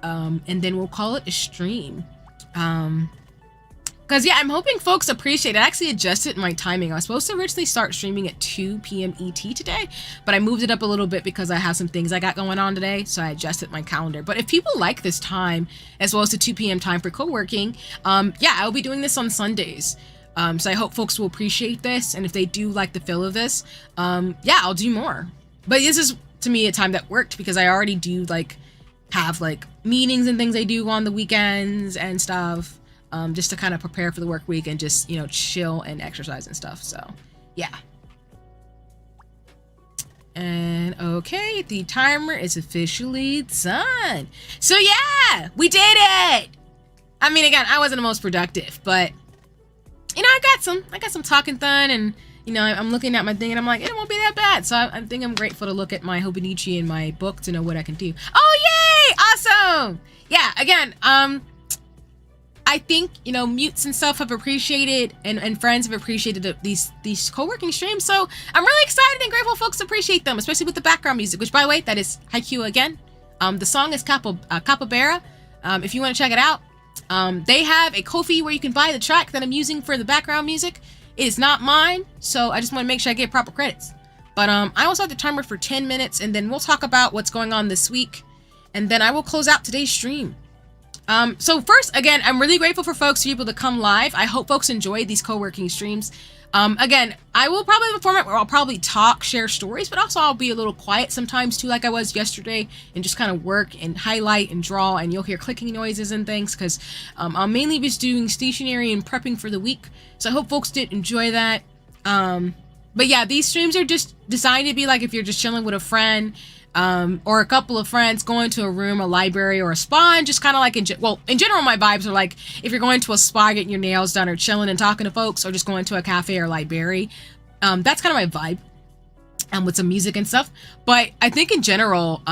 And then we'll call it a stream. Because, yeah, I'm hoping folks appreciate it. I actually adjusted my timing. I was supposed to originally start streaming at 2 p.m. ET today, but I moved it up a little bit because I have some things I got going on today, so I adjusted my calendar. But if people like this time, as well as the 2 p.m. time for co-working, yeah, I'll be doing this on Sundays. So I hope folks will appreciate this, and if they do like the feel of this, yeah, I'll do more. But this is, to me, a time that worked because I already do, like, have, like, meetings and things I do on the weekends and stuff. Just to kind of prepare for the work week and just, you know, chill and exercise and stuff. So, yeah. And okay, the timer is officially done. So, yeah, we did it. I mean, again, I wasn't the most productive, but, you know, I got some talking done, and, you know, I'm looking at my thing and I'm like, it won't be that bad. So I think I'm grateful to look at my Hobonichi and my book to know what I can do. Oh, yay! Awesome! Yeah, again, I think, you know, mutes and stuff have appreciated, and friends have appreciated these co-working streams. So I'm really excited and grateful folks appreciate them, especially with the background music, which, by the way, that is HIYOKO again. The song is Capybara. If you want to check it out, they have a Ko-fi where you can buy the track that I'm using for the background music. It is not mine, so I just want to make sure I get proper credits. But I also have the timer for 10 minutes, and then we'll talk about what's going on this week, and then I will close out today's stream. So first, again, I'm really grateful for folks who are able to come live. I hope folks enjoy these co-working streams. Again, I will probably have a format where I'll probably talk, share stories, but also I'll be a little quiet sometimes too, like I was yesterday, and just kind of work and highlight and draw, and you'll hear clicking noises and things, because I'll mainly be doing stationery and prepping for the week. So I hope folks did enjoy that. But yeah, these streams are just designed to be like if you're just chilling with a friend, or a couple of friends going to a room, a library, or a spa, and just kind of like, in general, my vibes are like if you're going to a spa, getting your nails done, or chilling and talking to folks, or just going to a cafe or library. That's kind of my vibe, with some music and stuff. But I think in general,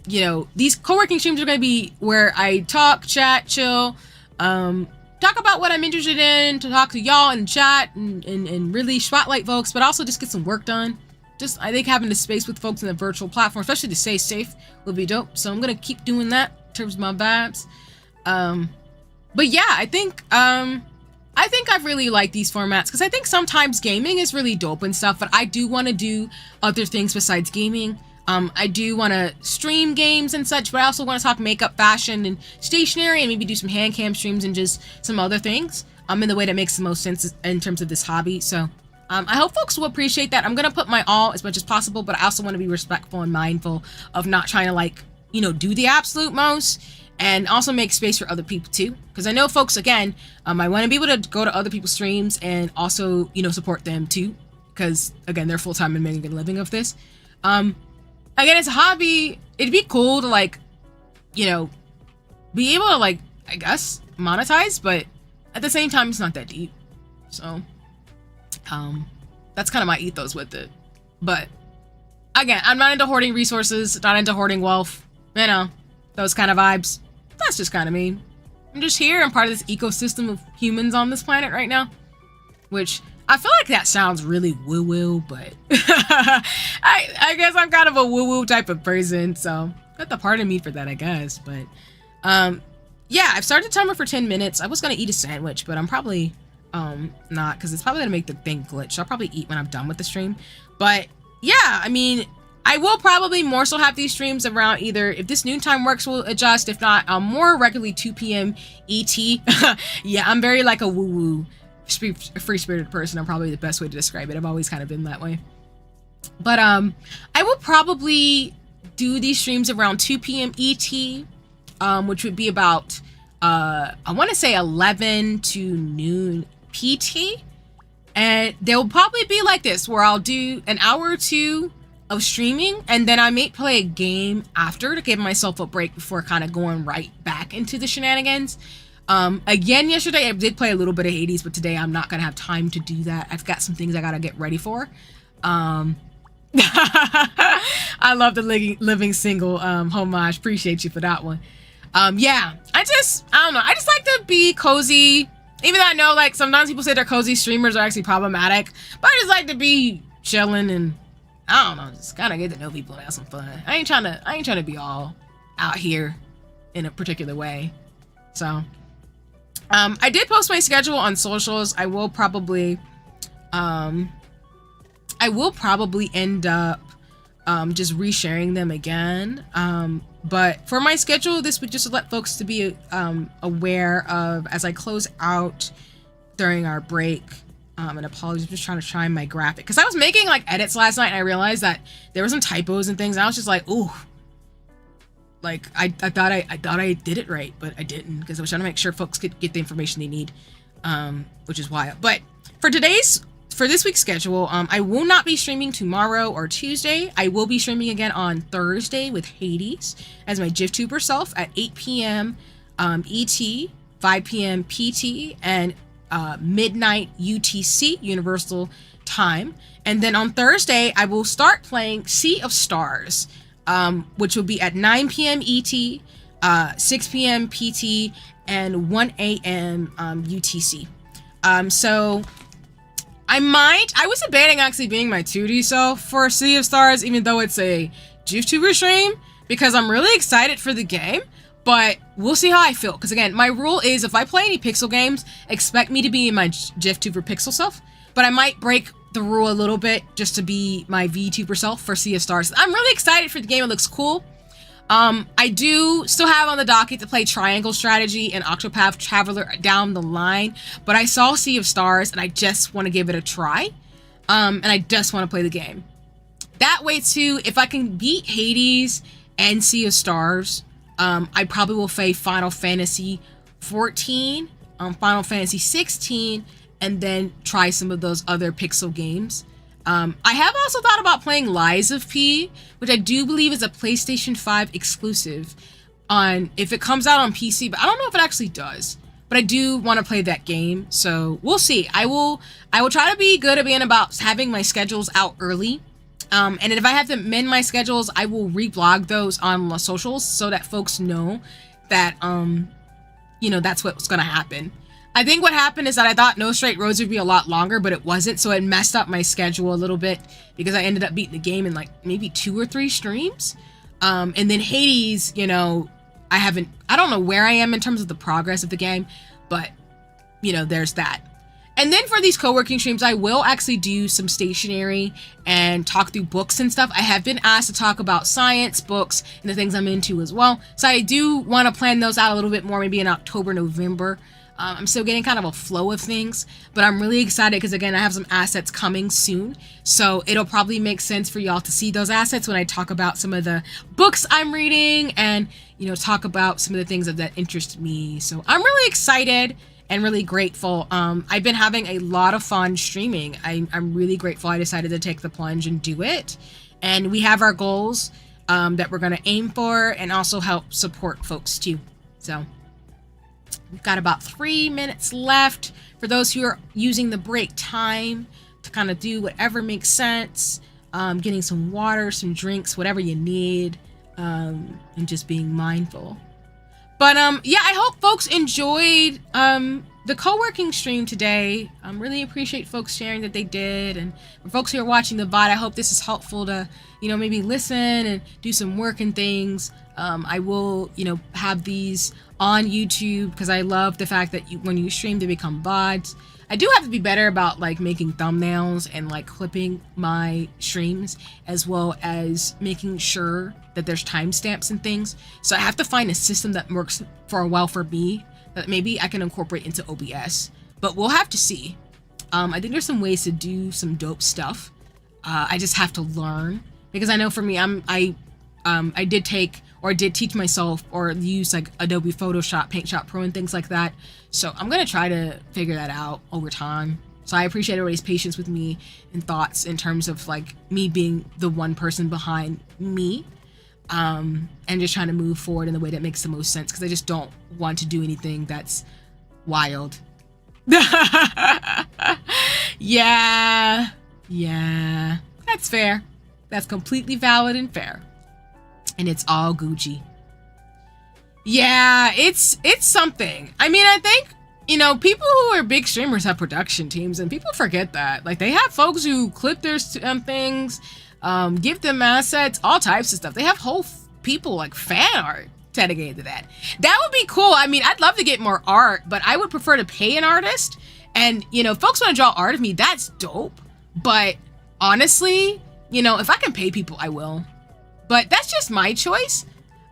you know, these co-working streams are going to be where I talk, chat, chill, talk about what I'm interested in, to talk to y'all and chat and really spotlight folks, but also just get some work done. Just, I think having the space with folks in the virtual platform, especially to stay safe, will be dope. So I'm going to keep doing that in terms of my vibes. But yeah, I think I've really liked these formats, because I think sometimes gaming is really dope and stuff, but I do want to do other things besides gaming. I do want to stream games and such, but I also want to talk makeup, fashion, and stationery, and maybe do some hand cam streams and just some other things in the way that makes the most sense in terms of this hobby. So I hope folks will appreciate that. I'm going to put my all as much as possible, but I also want to be respectful and mindful of not trying to, like, you know, do the absolute most, and also make space for other people too. Because I know folks, again, I want to be able to go to other people's streams and also, you know, support them too. Because, again, they're full-time and making a living of this. Again, it's a hobby. It'd be cool to, like, you know, be able to, like, I guess, monetize, but at the same time, it's not that deep. So that's kind of my ethos with it. But again, I'm not into hoarding resources, not into hoarding wealth, you know, those kind of vibes. That's just kind of me. I'm just here. I'm part of this ecosystem of humans on this planet right now, which I feel like that sounds really woo-woo, but I guess I'm kind of a woo-woo type of person, so got the part of me for that, I guess. But yeah, I've started the timer for 10 minutes. I was gonna eat a sandwich, but I'm probably not, because it's probably gonna make the thing glitch. So I'll probably eat when I'm done with the stream. But yeah, I mean, I will probably more so have these streams around either, if this noontime works, we'll adjust. If not, more regularly 2 p.m. ET. Yeah, I'm very like a woo-woo, free-spirited person. I'm probably the best way to describe it. I've always kind of been that way. But I will probably do these streams around 2 p.m. ET, which would be about I want to say 11 to noon PT. And they'll probably be like this, where I'll do an hour or two of streaming, and then I may play a game after to give myself a break before kind of going right back into the shenanigans. Again, yesterday I did play a little bit of Hades, but today I'm not gonna have time to do that. I've got some things I gotta get ready for. I love the living single homage. Appreciate you for that one. Yeah, I don't know. I just like to be cozy. Even though I know, like, sometimes people say their cozy streamers are actually problematic, but I just like to be chilling and, I don't know, just kind of get to know people and have some fun. I ain't trying to be all out here in a particular way. So, I did post my schedule on socials. I will probably end up just resharing them again. But for my schedule this week, just to let folks to be aware of as I close out during our break, and apologies, I'm just trying to shine my graphic, because I was making like edits last night and I realized that there were some typos and things, and I was just like, ooh, like I thought I did it right, but I didn't, because I was trying to make sure folks could get the information they need, which is wild. But for this week's schedule, I will not be streaming tomorrow or Tuesday. I will be streaming again on Thursday with Hades as my GifTuber self at 8 p.m. ET, 5 p.m. PT, and midnight UTC, Universal Time. And then on Thursday, I will start playing Sea of Stars, which will be at 9 p.m. ET, 6 p.m. PT, and 1 a.m. UTC. So I was debating actually being my 2D self for Sea of Stars, even though it's a GifTuber stream, because I'm really excited for the game, but we'll see how I feel. Because again, my rule is if I play any pixel games, expect me to be in my GifTuber pixel self, but I might break the rule a little bit just to be my VTuber self for Sea of Stars. I'm really excited for the game. It looks cool. I do still have on the docket to play Triangle Strategy and Octopath Traveler down the line, but I saw Sea of Stars and I just want to give it a try, and I just want to play the game. That way too, if I can beat Hades and Sea of Stars, I probably will play Final Fantasy 14, Final Fantasy 16, and then try some of those other pixel games. I have also thought about playing Lies of P, which I do believe is a PlayStation 5 exclusive if it comes out on PC, but I don't know if it actually does. But I do want to play that game, so we'll see. I will try to be good about having my schedules out early. And if I have to amend my schedules, I will reblog those on the socials so that folks know that that's what's gonna happen. I think what happened is that I thought No Straight Roads would be a lot longer, but it wasn't, so it messed up my schedule a little bit because I ended up beating the game in like maybe 2 or 3 streams. And then Hades, I don't know where I am in terms of the progress of the game, but there's that. And then for these co-working streams, I will actually do some stationery and talk through books and stuff. I have been asked to talk about science, books, and the things I'm into as well. So I do want to plan those out a little bit more, maybe in October, November. I'm still getting kind of a flow of things, but I'm really excited because, again, I have some assets coming soon. So it'll probably make sense for y'all to see those assets when I talk about some of the books I'm reading and, talk about some of the things that interest me. So I'm really excited and really grateful. I've been having a lot of fun streaming. I'm really grateful I decided to take the plunge and do it. And we have our goals that we're going to aim for and also help support folks too. So we've got about 3 minutes left for those who are using the break time to kind of do whatever makes sense, getting some water, some drinks, whatever you need, and just being mindful. But yeah, I hope folks enjoyed the co-working stream today. Really appreciate folks sharing that they did, and for folks who are watching the VOD, I hope this is helpful to maybe listen and do some work and things. I will have these on YouTube because I love the fact that when you stream, they become VODs. I do have to be better about like making thumbnails and like clipping my streams, as well as making sure that there's timestamps and things. So I have to find a system that works for a while for me that maybe I can incorporate into OBS, but we'll have to see. I think there's some ways to do some dope stuff. I just have to learn, because I know for me, I did take or did teach myself or use like Adobe Photoshop, Paint Shop Pro and things like that. So I'm going to try to figure that out over time. So I appreciate everybody's patience with me and thoughts in terms of like me being the one person behind me, and just trying to move forward in the way that makes the most sense, because I just don't want to do anything that's wild. Yeah, that's fair. That's completely valid and fair. And it's all Gucci. Yeah, it's something. I mean, I think, you know, people who are big streamers have production teams, and people forget that. Like, they have folks who clip their things, give them assets, all types of stuff. They have whole people, like, fan art dedicated to that. That would be cool. I mean, I'd love to get more art, but I would prefer to pay an artist. And, you know, if folks want to draw art of me, that's dope. But honestly, you know, if I can pay people, I will. But that's just my choice.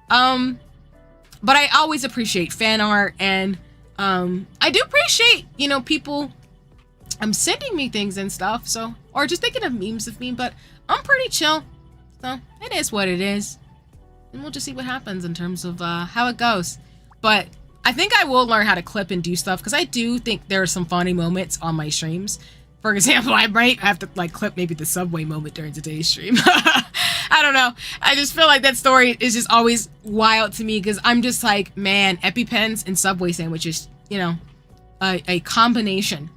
But I always appreciate fan art, and I do appreciate, you know, people sending me things and stuff, so, or just thinking of memes of me, but I'm pretty chill, so it is what it is, and we'll just see what happens in terms of how it goes. But I think I will learn how to clip and do stuff, because I do think there are some funny moments on my streams. For example, I might have to like clip maybe the subway moment during today's stream. I don't know. I just feel like that story is just always wild to me, because I'm just like, man, EpiPens and Subway sandwiches, you know, a combination.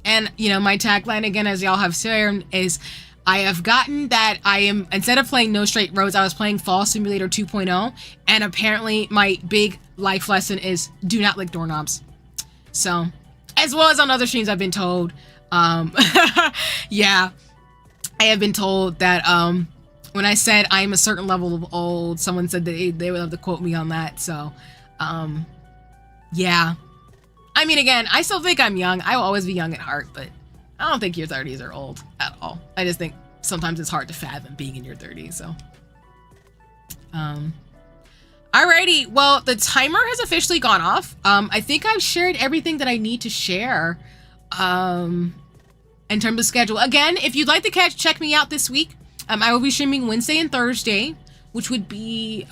And, you know, my tagline, again, as y'all have shared, is I have gotten that I am, instead of playing No Straight Roads, I was playing Fall Simulator 2.0. And apparently my big life lesson is do not lick doorknobs. So, as well as on other streams, I've been told, yeah, I have been told that, when I said I'm a certain level of old, someone said that they would love to quote me on that. So, yeah. I mean, again, I still think I'm young. I will always be young at heart, but I don't think your 30s are old at all. I just think sometimes it's hard to fathom being in your 30s, so. Alrighty, well, the timer has officially gone off. I think I've shared everything that I need to share, in terms of schedule. Again, if you'd like to check me out this week, I will be streaming Wednesday and Thursday, which would be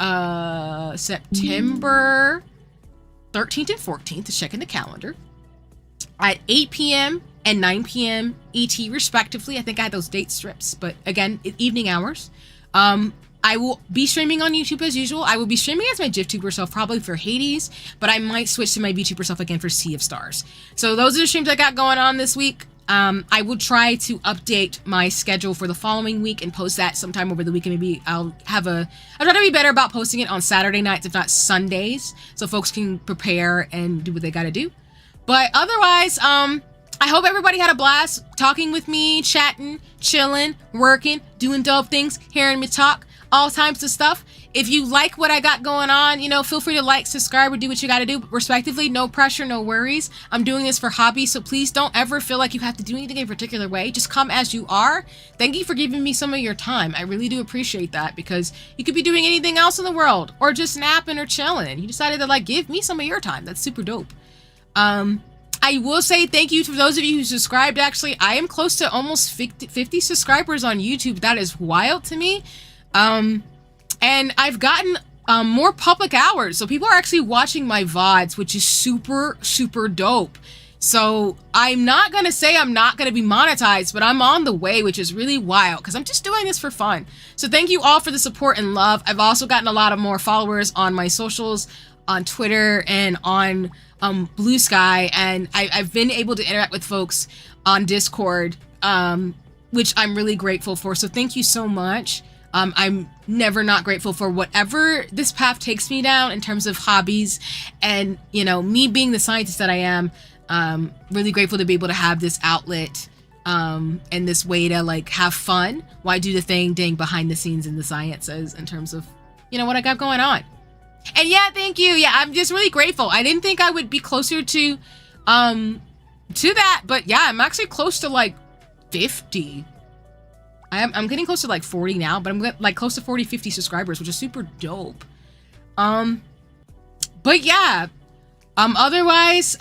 September 13th and 14th, to check in the calendar, at 8 p.m. and 9 p.m. ET respectively. I think I had those date strips, but again, evening hours. I will be streaming on YouTube as usual. I will be streaming as my GifTuber self, probably for Hades, but I might switch to my VTuber self again for Sea of Stars. So those are the streams I got going on this week. I will try to update my schedule for the following week and post that sometime over the weekend. Maybe I'll try to be better about posting it on Saturday nights, if not Sundays, so folks can prepare and do what they gotta do. But otherwise, I hope everybody had a blast talking with me, chatting, chilling, working, doing dope things, hearing me talk, all types of stuff. If you like what I got going on, you know, feel free to like, subscribe, or do what you gotta do, respectively. No pressure, no worries. I'm doing this for hobby, so please don't ever feel like you have to do anything in a particular way. Just come as you are. Thank you for giving me some of your time. I really do appreciate that, because you could be doing anything else in the world, or just napping or chilling. You decided to like give me some of your time. That's super dope. I will say thank you to those of you who subscribed. Actually, I am close to almost 50 subscribers on YouTube. That is wild to me. And I've gotten more public hours, so people are actually watching my VODs, which is super, super dope. So I'm not gonna say I'm not gonna be monetized, but I'm on the way, which is really wild, because I'm just doing this for fun. So thank you all for the support and love. I've also gotten a lot of more followers on my socials, on Twitter and on Blue Sky, and I've been able to interact with folks on Discord, which I'm really grateful for. So thank you so much. I'm never not grateful for whatever this path takes me down in terms of hobbies, and, you know, me being the scientist that I am, really grateful to be able to have this outlet, and this way to like have fun while I do the thing behind the scenes in the sciences in terms of, you know, what I got going on. And yeah, thank you. Yeah, I'm just really grateful. I didn't think I would be closer to that, but yeah, I'm actually close to like 50. I'm getting close to like 40 now, but I'm like close to 40, 50 subscribers, which is super dope. But yeah, otherwise,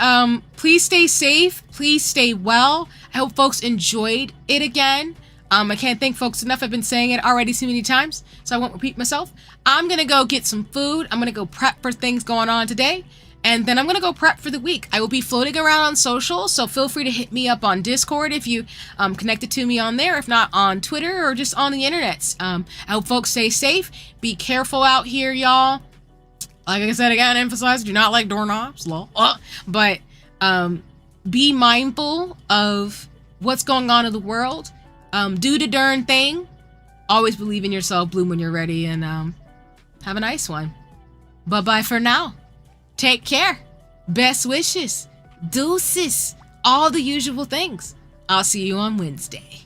please stay safe. Please stay well. I hope folks enjoyed it again. I can't thank folks enough. I've been saying it already too many times, so I won't repeat myself. I'm going to go get some food. I'm going to go prep for things going on today. And then I'm going to go prep for the week. I will be floating around on social, so feel free to hit me up on Discord if you connected to me on there, if not on Twitter or just on the internet. I hope folks stay safe. Be careful out here, y'all. Like I said, I gotta emphasize, do not like doorknobs, lol. But be mindful of what's going on in the world. Do the darn thing. Always believe in yourself, bloom when you're ready, and have a nice one. Bye-bye for now. Take care. Best wishes. Deuces. All the usual things. I'll see you on Wednesday.